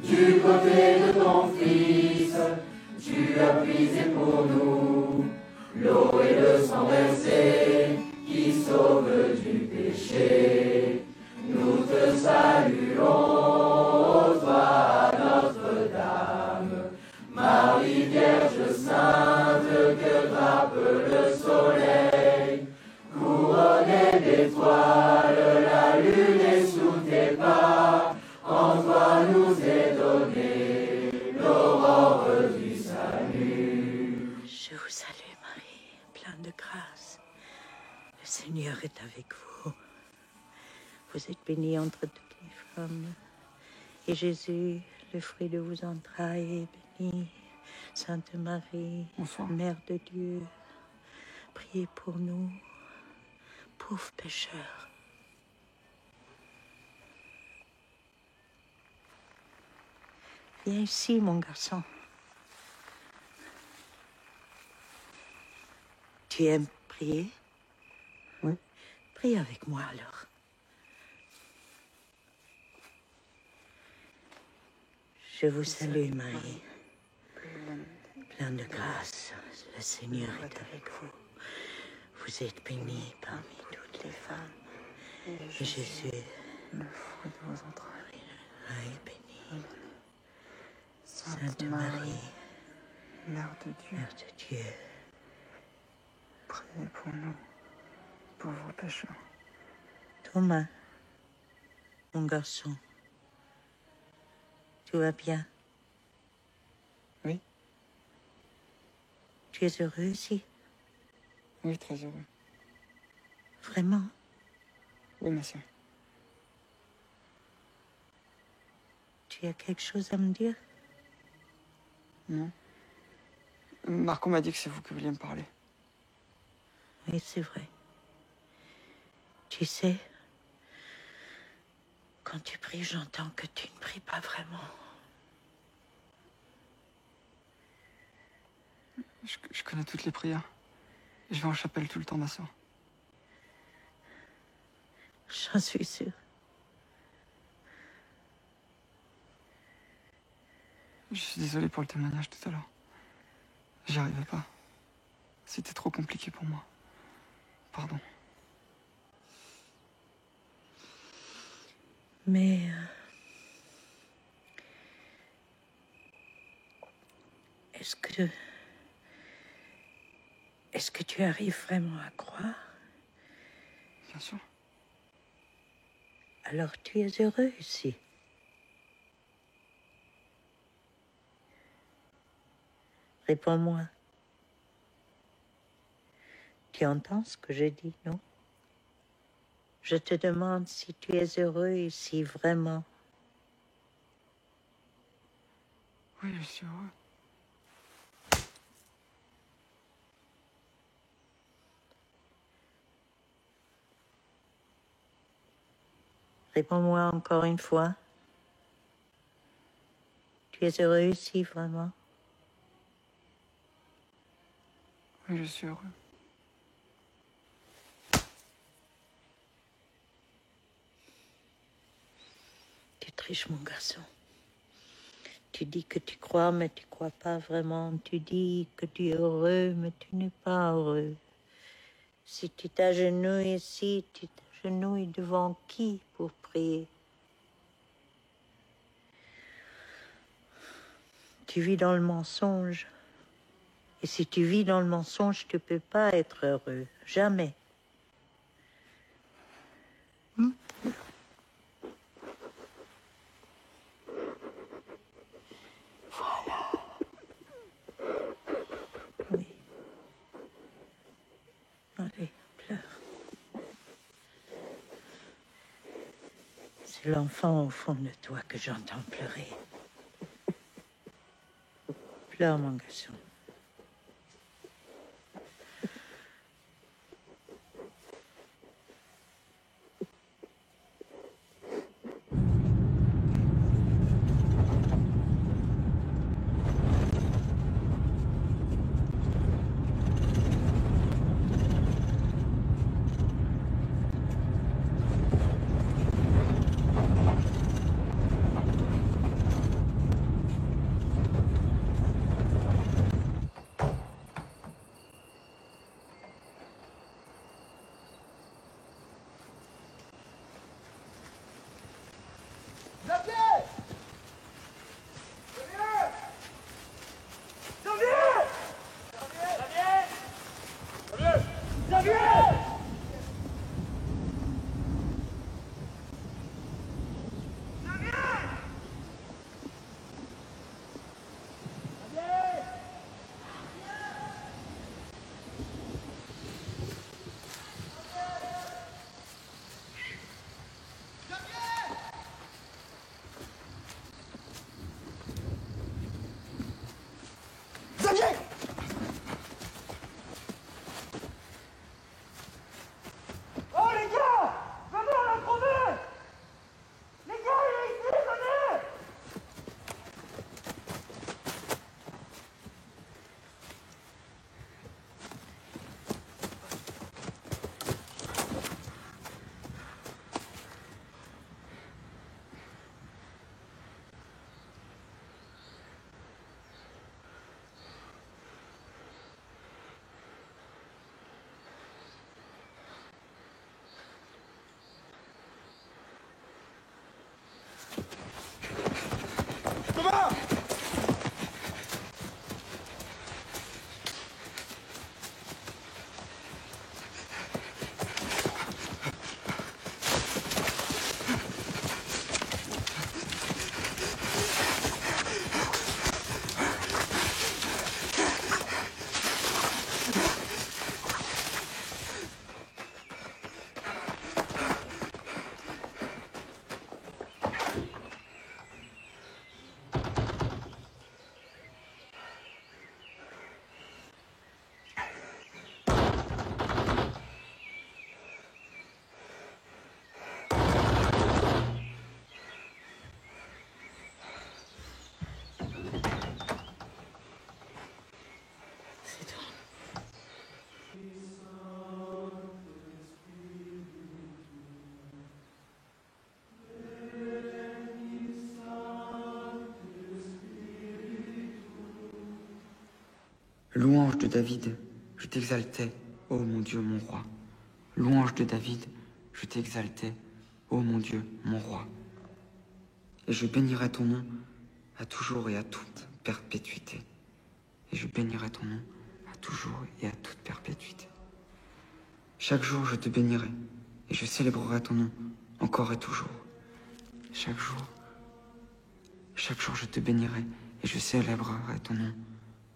Du côté de ton Fils, tu as puisé pour nous l'eau et le sang versé qui sauvent du péché. Nous te saluons, toi Notre-Dame, Marie Vierge Sainte, que drape le soleil, couronnée d'étoiles, la lune est sous tes pas, en toi nous est donnée l'aurore du salut. Je vous salue Marie, pleine de grâce. Le Seigneur est avec vous. Vous êtes bénie entre toutes les femmes. Et Jésus, le fruit de vos entrailles, est béni. Sainte Marie, Mère de Dieu, priez pour nous, pauvres pécheurs. Viens ici, mon garçon. Tu aimes prier? Oui. Prie avec moi alors. Je vous salue, Marie, pleine de grâce. Le Seigneur est avec vous. Vous êtes bénie parmi toutes les femmes. Et Jésus, le fruit de vos entrailles, est béni. Sainte Marie, Mère de Dieu, priez pour nous, pauvres pécheurs. Thomas, mon garçon, tout va bien? Oui. Tu es heureux ici? Oui, très heureux. Vraiment? Oui, ma sœur. Tu as quelque chose à me dire? Non. Marco m'a dit que c'est vous qui vouliez me parler. Oui, c'est vrai. Tu sais, quand tu pries, j'entends que tu ne pries pas vraiment. Je connais toutes les prières. Je vais en chapelle tout le temps, ma sœur. J'en suis sûre. Je suis désolé pour le témoignage tout à l'heure. J'y arrivais pas. C'était trop compliqué pour moi. Pardon. Mais... Est-ce que tu arrives vraiment à croire? Bien sûr. Alors tu es heureux ici? Réponds-moi. Tu entends ce que je dis, non? Je te demande si tu es heureux ici, vraiment. Oui, je suis heureux. Réponds-moi encore une fois. Tu es heureux ici, vraiment? Oui, je suis heureux. Tu triches, mon garçon. Tu dis que tu crois, mais tu crois pas vraiment. Tu dis que tu es heureux, mais tu n'es pas heureux. Si tu t'agenouilles ici, tu t'agenouilles devant qui pour prier? Tu vis dans le mensonge. Et si tu vis dans le mensonge, tu ne peux pas être heureux. Jamais. Voilà. Oui. Allez, pleure. C'est l'enfant au fond de toi que j'entends pleurer. Pleure, mon garçon. Louange de David, je t'exaltais, ô mon Dieu, mon roi. Louange de David, je t'exaltais, ô mon Dieu, mon roi. Et je bénirai ton nom à toujours et à toute perpétuité. Et je bénirai ton nom à toujours et à toute perpétuité. Chaque jour je te bénirai, et je célébrerai ton nom encore et toujours. Chaque jour je te bénirai, et je célébrerai ton nom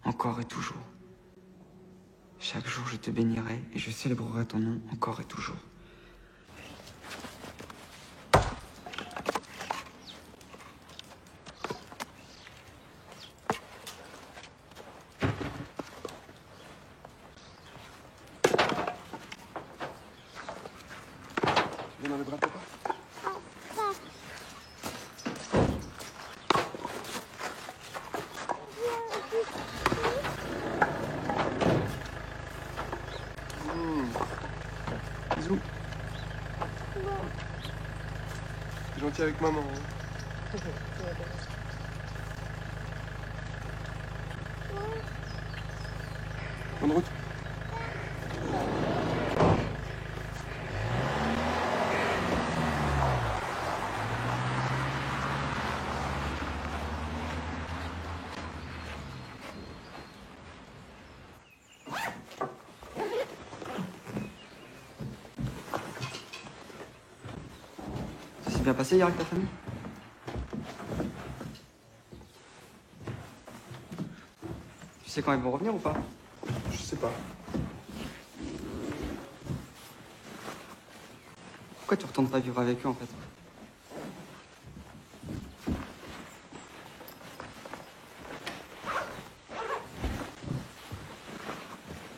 encore et toujours. Chaque jour je te bénirai, et je célébrerai ton nom encore et toujours. Viens dans les bras de papa. Bisous. T'es gentil avec maman. Hein. Bonne route. Ça s'est bien passé hier avec ta famille? Tu sais quand ils vont revenir ou pas? Je sais pas. Pourquoi tu retournes pas vivre avec eux en fait?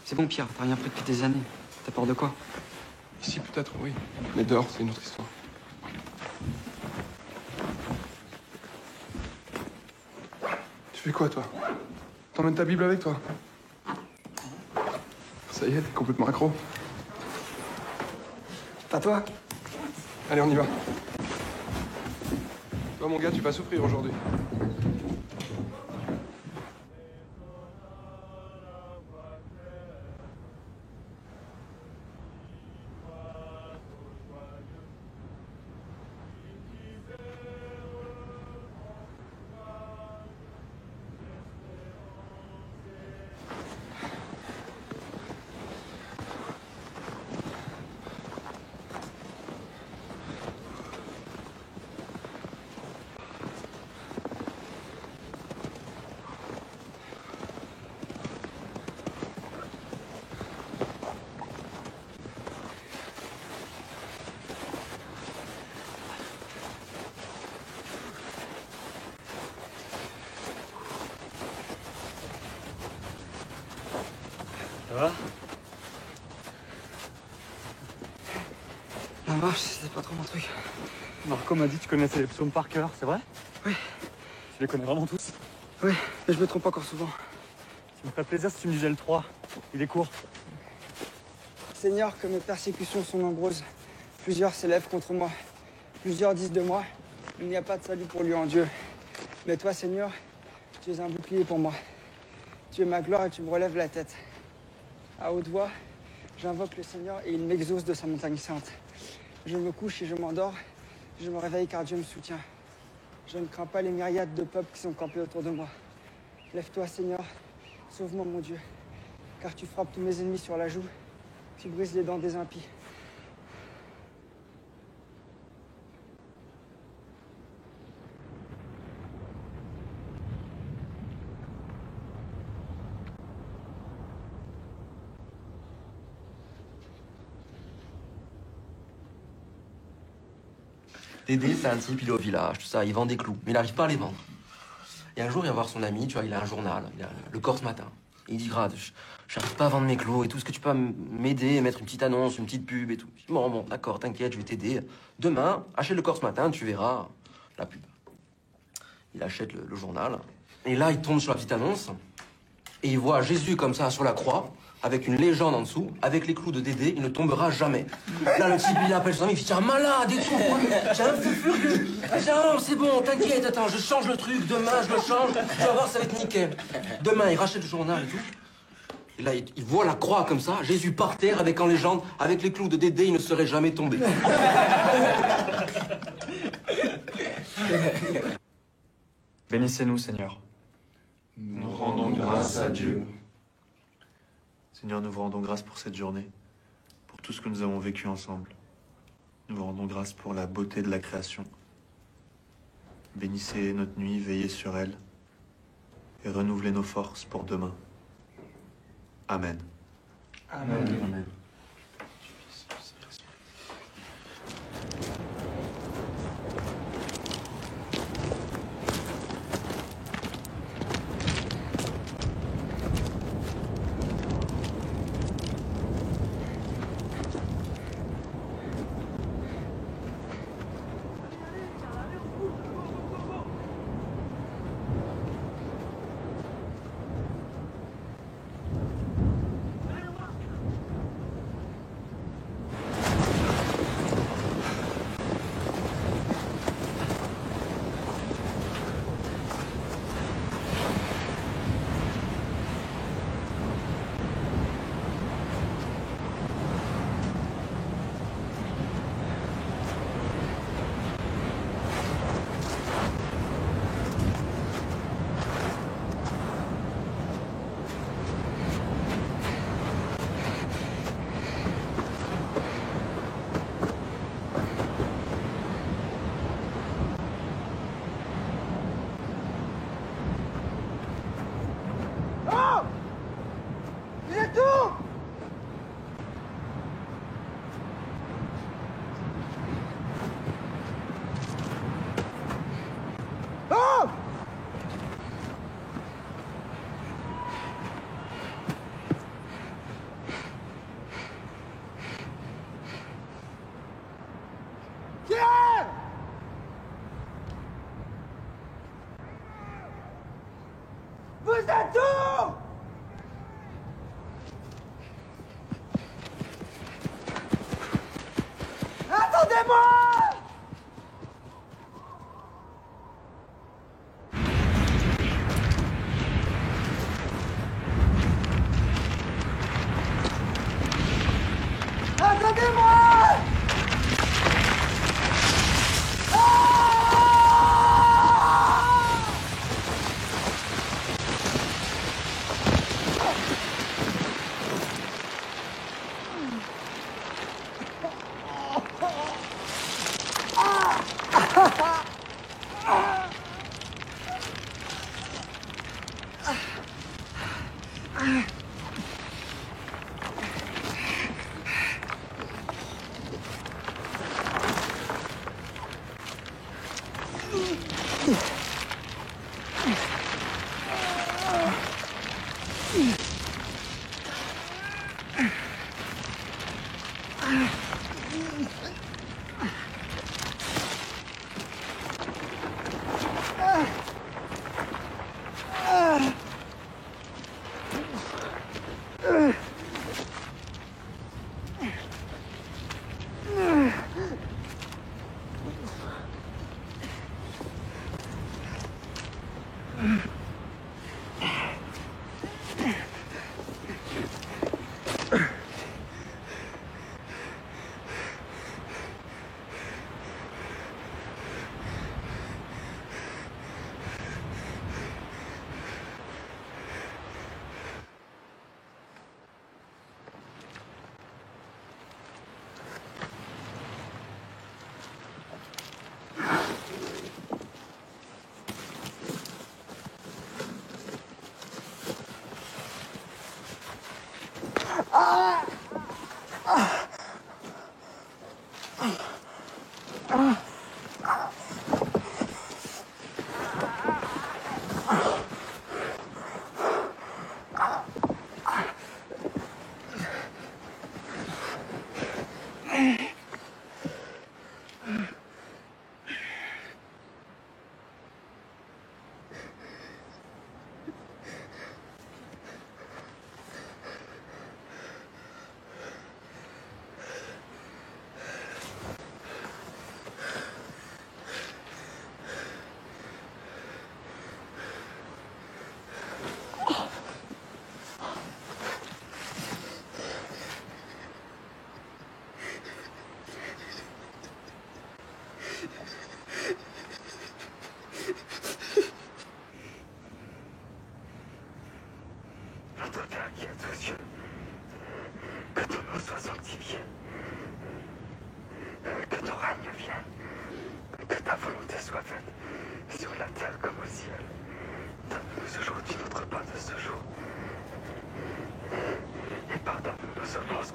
C'est bon Pierre, t'as rien pris depuis des années. T'as peur de quoi? Ici peut-être, oui. Mais dehors, c'est une autre histoire. Tu fais quoi, toi? T'emmènes ta Bible avec toi? Ça y est, t'es complètement accro. Pas toi? Allez, on y va. Toi, mon gars, tu vas souffrir aujourd'hui. Ça va? La marche, c'était pas trop mon truc. Marco m'a dit que tu connaissais les psaumes par cœur, c'est vrai? Oui. Tu les connais vraiment tous? Oui, mais je me trompe encore souvent. Ça me ferait plaisir si tu me disais le 3. Il est court. Seigneur, que mes persécutions sont nombreuses. Plusieurs s'élèvent contre moi. Plusieurs disent de moi, il n'y a pas de salut pour lui en Dieu. Mais toi, Seigneur, tu es un bouclier pour moi. Tu es ma gloire et tu me relèves la tête. À haute voix, j'invoque le Seigneur et il m'exauce de sa montagne sainte. Je me couche et je m'endors. Je me réveille car Dieu me soutient. Je ne crains pas les myriades de peuples qui sont campés autour de moi. Lève-toi, Seigneur, sauve-moi, mon Dieu, car tu frappes tous mes ennemis sur la joue. Tu brises les dents des impies. Dédé, c'est un type, il est au village, tout ça, il vend des clous, mais il n'arrive pas à les vendre. Et un jour, il va voir son ami, tu vois, il a un journal, il a le Corse Matin. Il dit, Grade, je n'arrive pas à vendre mes clous et tout, est-ce que tu peux m'aider, mettre une petite annonce, une petite pub et tout? Je dis, bon, d'accord, t'inquiète, je vais t'aider. Demain, achète le Corse Matin, tu verras la pub. Il achète le journal, et là, il tombe sur la petite annonce, et il voit Jésus comme ça sur la croix, avec une légende en dessous, avec les clous de Dédé, il ne tombera jamais. Là, le type, il appelle son ami, il dit, tiens, malade et tout, j'ai un peu furieux. Tiens, c'est bon, t'inquiète, attends, je change le truc, demain, je le change, tu vas voir, ça va être nickel. Demain, il rachète le journal et tout. Et là, il voit la croix comme ça, Jésus par terre avec en légende, avec les clous de Dédé, il ne serait jamais tombé. Bénissez-nous, Seigneur. Nous rendons grâce à Dieu. Seigneur, nous vous rendons grâce pour cette journée, pour tout ce que nous avons vécu ensemble. Nous vous rendons grâce pour la beauté de la création. Bénissez notre nuit, veillez sur elle et renouvelez nos forces pour demain. Amen. Amen. Amen. Vous êtes où? Attendez-moi! Attendez-moi!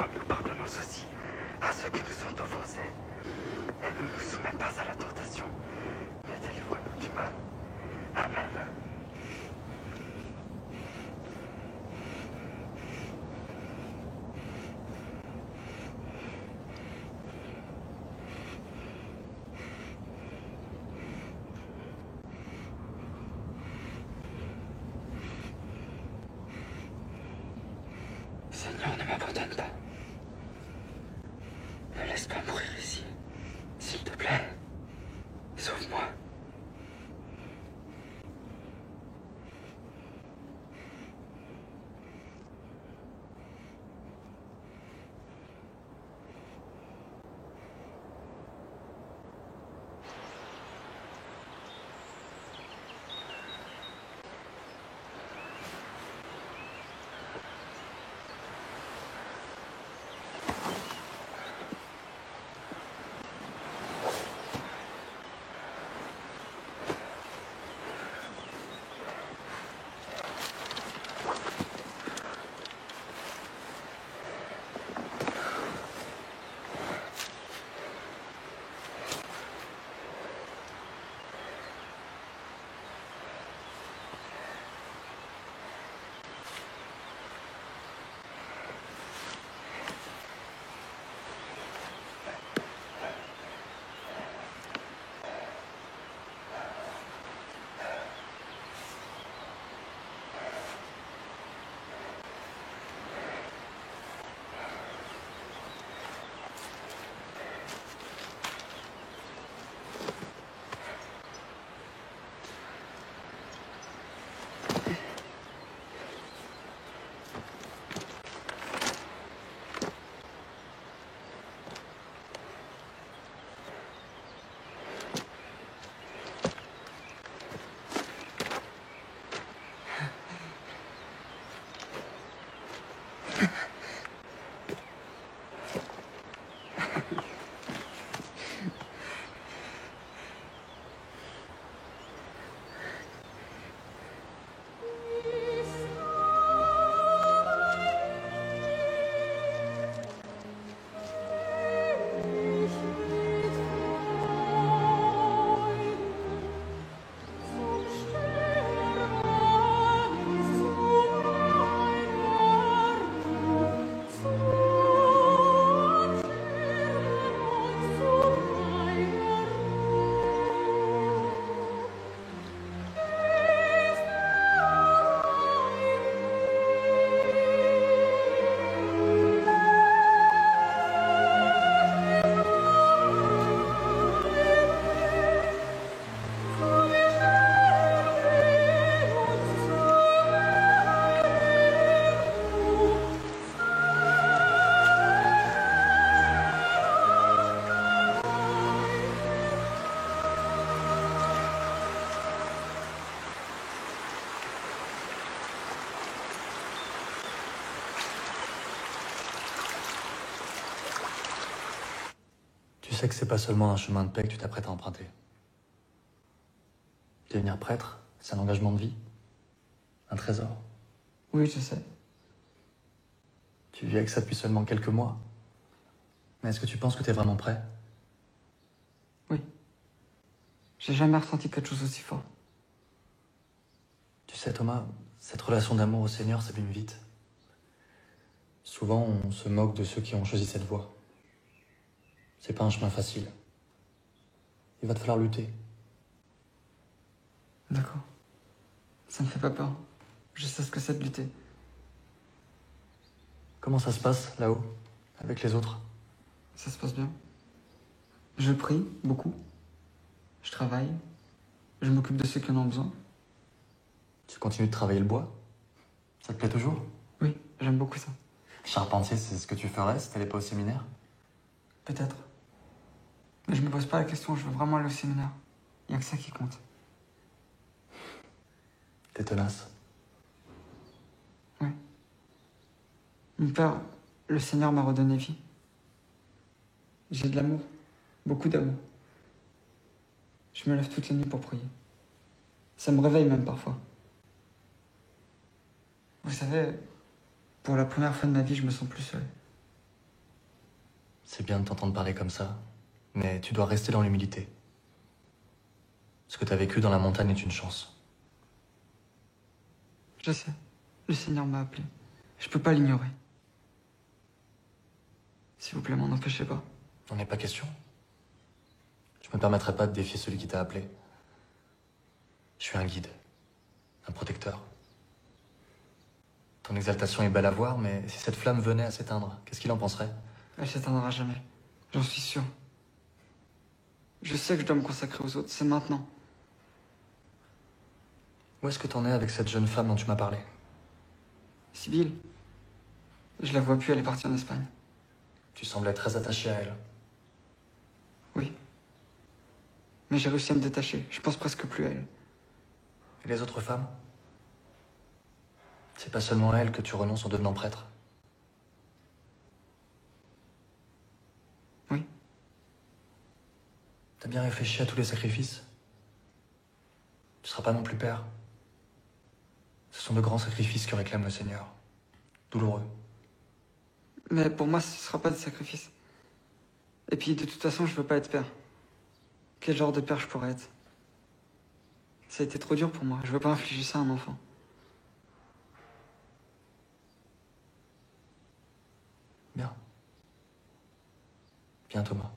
comme nous pardonnons aussi à ceux qui nous sont offensés. Et ne nous soumets pas à la tentation, mais délivre-nous du mal. Amen. Seigneur, ne m'abandonne pas. Ne laisse pas mourir ici. S'il te plaît, sauve-moi. Tu sais que c'est pas seulement un chemin de paix que tu t'apprêtes à emprunter. Devenir prêtre, c'est un engagement de vie. Un trésor. Oui, je sais. Tu vis avec ça depuis seulement quelques mois. Mais est-ce que tu penses que t'es vraiment prêt? Oui. J'ai jamais ressenti quelque chose aussi fort. Tu sais, Thomas, cette relation d'amour au Seigneur s'abîme vite. Souvent, on se moque de ceux qui ont choisi cette voie. C'est pas un chemin facile. Il va te falloir lutter. D'accord. Ça me fait pas peur. Je sais ce que c'est de lutter. Comment ça se passe, là-haut, avec les autres? Ça se passe bien. Je prie beaucoup. Je travaille. Je m'occupe de ceux qui en ont besoin. Tu continues de travailler le bois? Ça te plaît toujours? Oui, j'aime beaucoup ça. Charpentier, c'est ce que tu ferais si t'allais pas au séminaire? Peut-être. Mais je me pose pas la question, je veux vraiment aller au séminaire. Il y a que ça qui compte. T'es tenace. Oui. Mon père, le Seigneur m'a redonné vie. J'ai de l'amour. Beaucoup d'amour. Je me lève toutes les nuits pour prier. Ça me réveille même parfois. Vous savez, pour la première fois de ma vie, je me sens plus seul. C'est bien de t'entendre parler comme ça, mais tu dois rester dans l'humilité. Ce que t'as vécu dans la montagne est une chance. Je sais. Le Seigneur m'a appelé. Je peux pas l'ignorer. S'il vous plaît, m'en empêchez pas. N'en est pas question. Je me permettrai pas de défier celui qui t'a appelé. Je suis un guide, un protecteur. Ton exaltation est belle à voir, mais si cette flamme venait à s'éteindre, qu'est-ce qu'il en penserait? Elle s'éteindra jamais. J'en suis sûr. Je sais que je dois me consacrer aux autres. C'est maintenant. Où est-ce que t'en es avec cette jeune femme dont tu m'as parlé? Sibylle. Je la vois plus, elle est partie en Espagne. Tu semblais très attaché à elle. Oui. Mais j'ai réussi à me détacher. Je pense presque plus à elle. Et les autres femmes? C'est pas seulement à elle que tu renonces en devenant prêtre. Oui. T'as bien réfléchi à tous les sacrifices? Tu seras pas non plus père. Ce sont de grands sacrifices que réclame le Seigneur. Douloureux. Mais pour moi, ce sera pas de sacrifice. Et puis, de toute façon, je veux pas être père. Quel genre de père je pourrais être? Ça a été trop dur pour moi. Je veux pas infliger ça à un enfant. Bien. Bien, Thomas.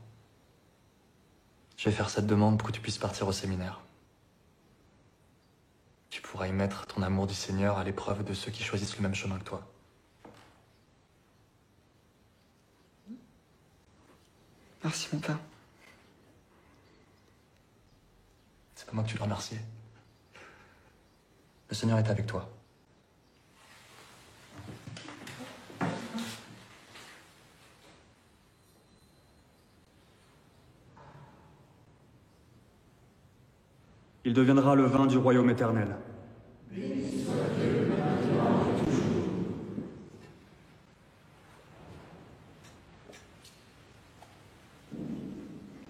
Je vais faire cette demande pour que tu puisses partir au séminaire. Tu pourras y mettre ton amour du Seigneur à l'épreuve de ceux qui choisissent le même chemin que toi. Merci, mon père. C'est pas moi que tu dois remercier. Le Seigneur est avec toi. Il deviendra le vin du royaume éternel. Béni soit Dieu, maintenant et toujours.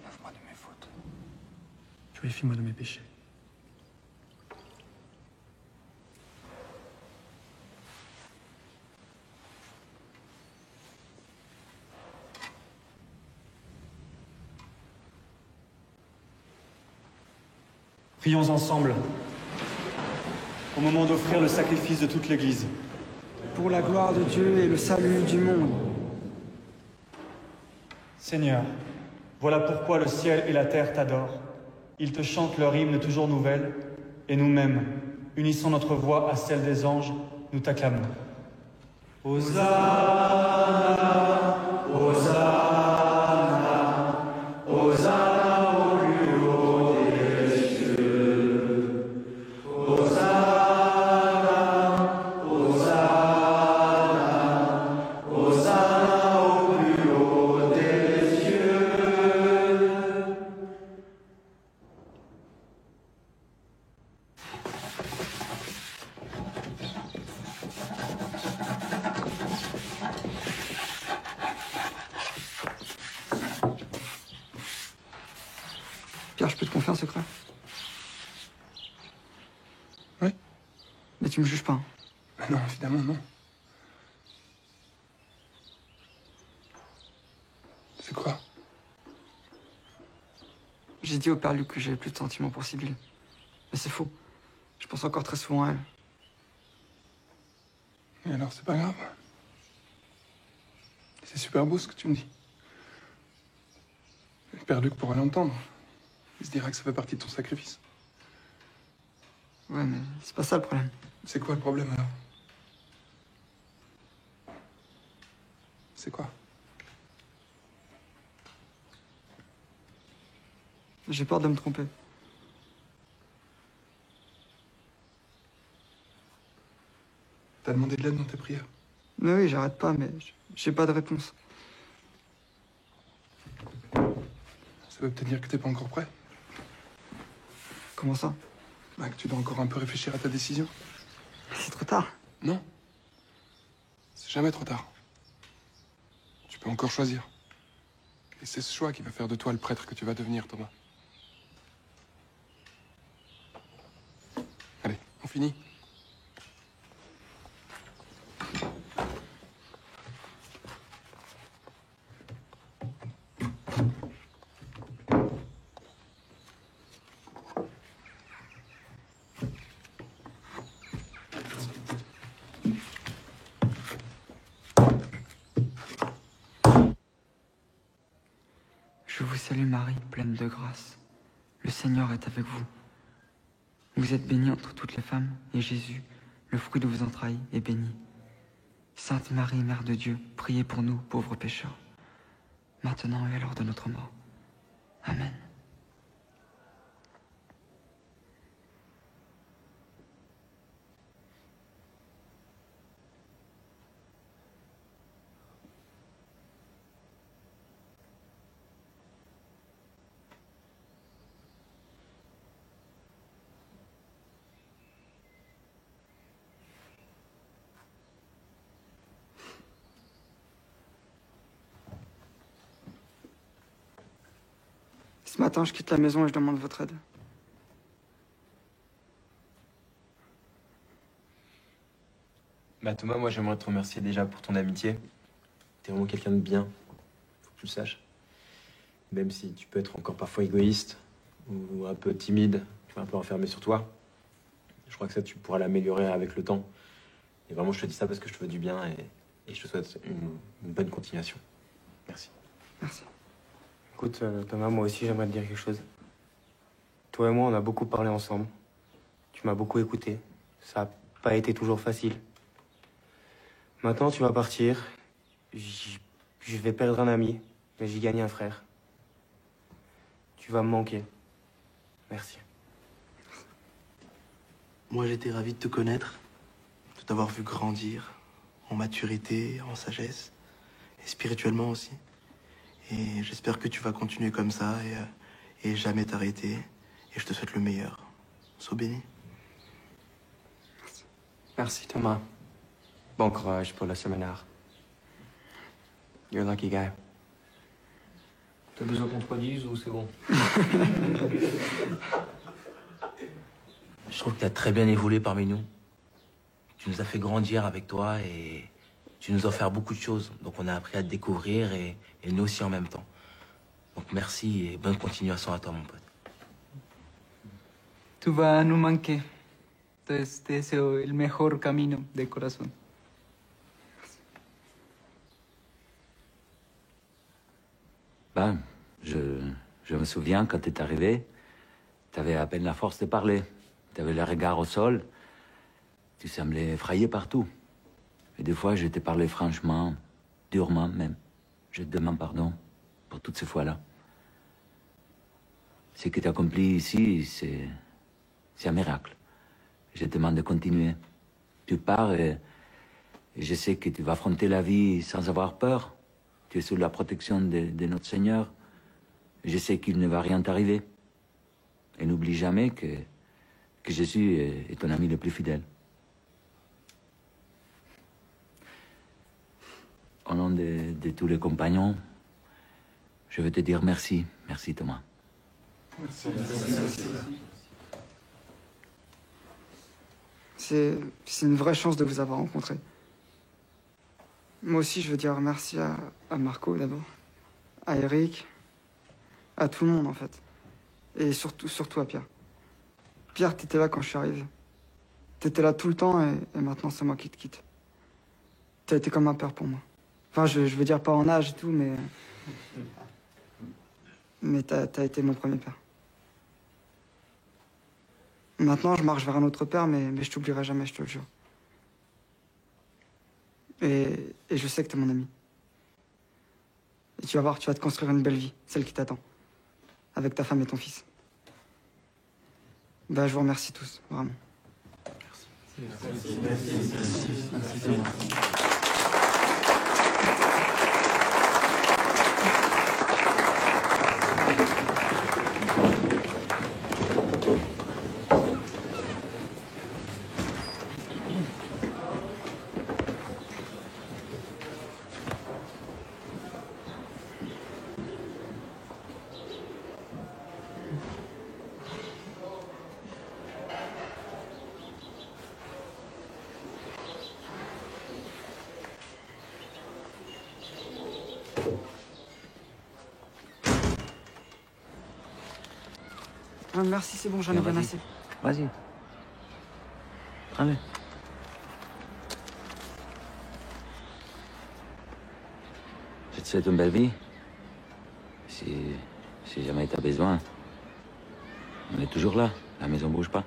Lave-moi de mes fautes. Purifie-moi de mes péchés. Prions ensemble, au moment d'offrir le sacrifice de toute l'Église. Pour la gloire de Dieu et le salut du monde. Seigneur, voilà pourquoi le ciel et la terre t'adorent. Ils te chantent leur hymne toujours nouvelle, et nous-mêmes, unissant notre voix à celle des anges, nous t'acclamons. Hosanna, Hosanna, Hosanna au plus haut des cieux. Hosanna, Hosanna, Hosanna au plus haut des cieux. Pierre, je peux te confier un secret? Oui. Mais tu me juges pas. Hein. Non, évidemment, non. C'est quoi? J'ai dit au père Luc que j'avais plus de sentiments pour Sibylle. Mais c'est faux. Je pense encore très souvent à elle. Et alors, c'est pas grave. C'est super beau ce que tu me dis. Le père Luc pourra l'entendre. Il se dira que ça fait partie de ton sacrifice. Ouais, mais c'est pas ça le problème. C'est quoi le problème alors? C'est quoi? J'ai peur de me tromper. T'as demandé de l'aide dans tes prières? Mais oui, j'arrête pas, mais j'ai pas de réponse. Ça veut peut-être dire que t'es pas encore prêt? Comment ça? Bah, que tu dois encore un peu réfléchir à ta décision. C'est trop tard. Non. C'est jamais trop tard. Tu peux encore choisir. Et c'est ce choix qui va faire de toi le prêtre que tu vas devenir, Thomas. Allez, on finit. vous salue Marie, pleine de grâce. Le Seigneur est avec vous. Vous êtes bénie entre toutes les femmes, et Jésus, le fruit de vos entrailles, est béni. Sainte Marie, Mère de Dieu, priez pour nous, pauvres pécheurs, maintenant et à l'heure de notre mort. Amen. Ce matin, je quitte la maison et je demande votre aide. Bah Thomas, moi j'aimerais te remercier déjà pour ton amitié. T'es vraiment quelqu'un de bien, faut que tu le saches. Même si tu peux être encore parfois égoïste ou un peu timide, tu vois, un peu enfermé sur toi. Je crois que ça, tu pourras l'améliorer avec le temps. Et vraiment, je te dis ça parce que je te veux du bien et je te souhaite une bonne continuation. Merci. Merci. Écoute, Thomas, moi aussi, j'aimerais te dire quelque chose. Toi et moi, on a beaucoup parlé ensemble. Tu m'as beaucoup écouté. Ça n'a pas été toujours facile. Maintenant, tu vas partir. Je vais perdre un ami, mais j'y gagne un frère. Tu vas me manquer. Merci. Moi, j'étais ravi de te connaître, de t'avoir vu grandir en maturité, en sagesse, et spirituellement aussi. Et j'espère que tu vas continuer comme ça et jamais t'arrêter. Et je te souhaite le meilleur. Sois béni. Merci, Thomas. Bon courage pour le séminaire. You're a lucky guy. T'as besoin qu'on te redise ou c'est bon? Je trouve que tu as très bien évolué parmi nous. Tu nous as fait grandir avec toi et tu nous as offert beaucoup de choses. Donc on a appris à te découvrir et nous aussi en même temps. Donc merci et bonne continuation à toi, mon pote. Tu vas nous manquer. Entonces te deseo el mejor camino de corazón. Ben, je me souviens quand tu es arrivé, tu avais à peine la force de parler. Tu avais le regard au sol. Tu semblais effrayé partout. Et des fois, je t'ai parlé franchement, durement même. Je te demande pardon pour toutes ces fois-là. Ce que tu as accompli ici, c'est un miracle. Je te demande de continuer. Tu pars et je sais que tu vas affronter la vie sans avoir peur. Tu es sous la protection de notre Seigneur. Je sais qu'il ne va rien t'arriver. Et n'oublie jamais que Jésus est ton ami le plus fidèle. Au nom de tous les compagnons, je veux te dire merci. Merci, Thomas. Merci. C'est une vraie chance de vous avoir rencontré. Moi aussi, je veux dire merci à Marco d'abord, à Eric, à tout le monde en fait. Et surtout à Pierre. Pierre, t'étais là quand je suis arrivé. T'étais là tout le temps et maintenant c'est moi qui te quitte. T'as été comme un père pour moi. Enfin, je veux dire pas en âge et tout, mais t'as été mon premier père. Maintenant, je marche vers un autre père, mais je t'oublierai jamais, je te le jure. Et je sais que t'es mon ami. Et tu vas voir, tu vas te construire une belle vie, celle qui t'attend. Avec ta femme et ton fils. Ben, je vous remercie tous, vraiment. Merci. Merci. Merci, c'est bon, j'en ai bien assez. Vas-y. Allez. Je te souhaite une belle vie. Si Si jamais t'as besoin, on est toujours là. La maison bouge pas.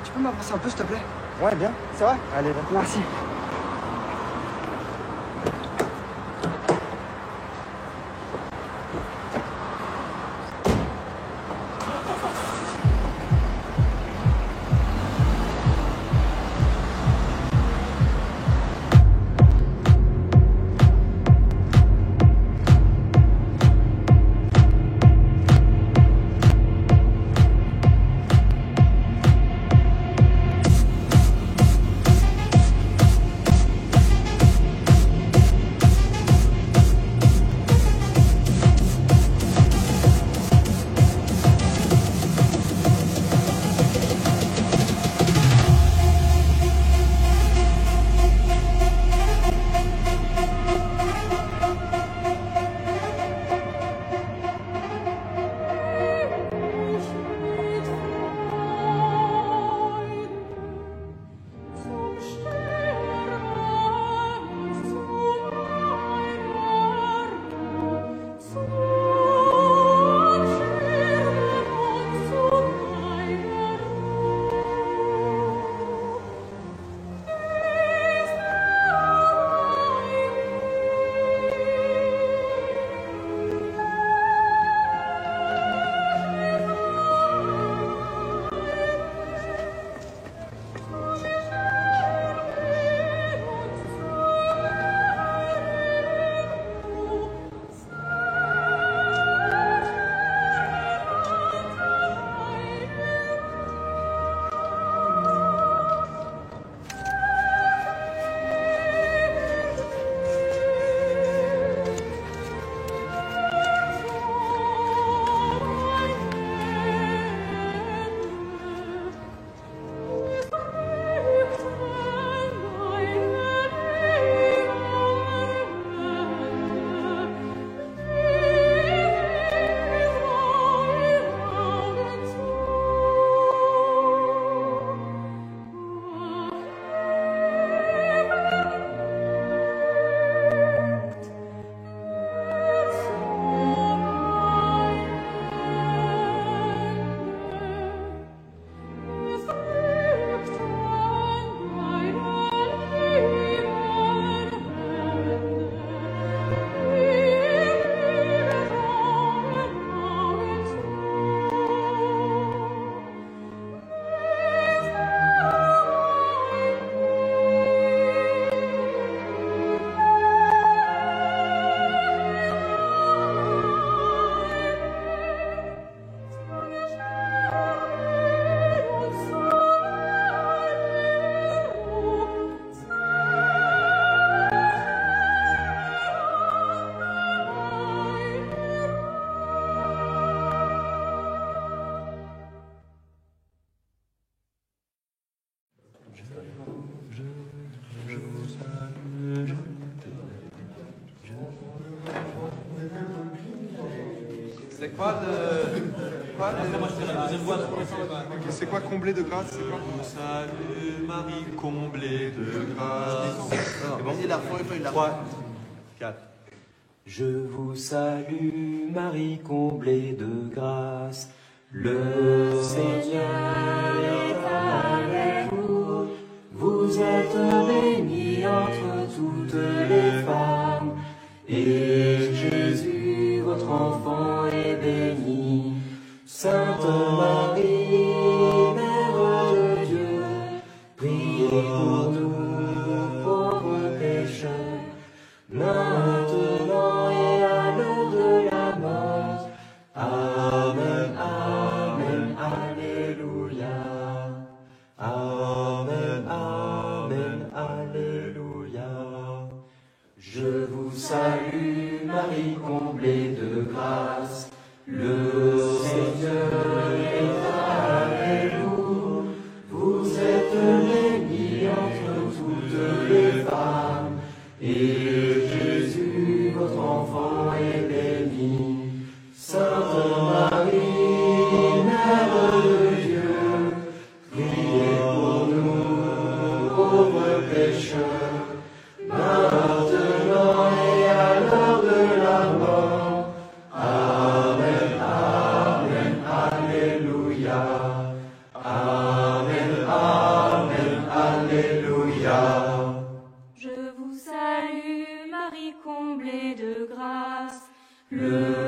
Tu peux m'avancer un peu, s'il te plaît? Ouais, bien. C'est vrai? Allez, va. Merci. C'est quoi moi je dirais la deuxième voix. C'est quoi comblé de grâce? C'est quoi? Salut Marie comblée de grâce. C'est bon. Il a refait, il a 3, 4. Je vous salue, Marie comblée de grâce. Le Seigneur est avec vous. Vous êtes bénie entre toutes les femmes. Et Jésus, votre enfant, est béni. Sainte Marie, Mère de Dieu, priez pour nous, pauvres pécheurs, maintenant et à l'heure de la mort. Amen, Amen, Alléluia. Amen, Amen, Alléluia. Je vous salue, Marie comblée de grâce. Le Seigneur est avec vous. Vous êtes bénie entre toutes les femmes. Et Jésus, votre enfant, est béni. Sainte Marie, Mère de Dieu, priez pour nous, pauvres pécheurs, maintenant et à l'heure de la mort. Amen, Amen, Alléluia. Amen, Amen, Alléluia. Je vous salue, Marie comblée de grâce. Le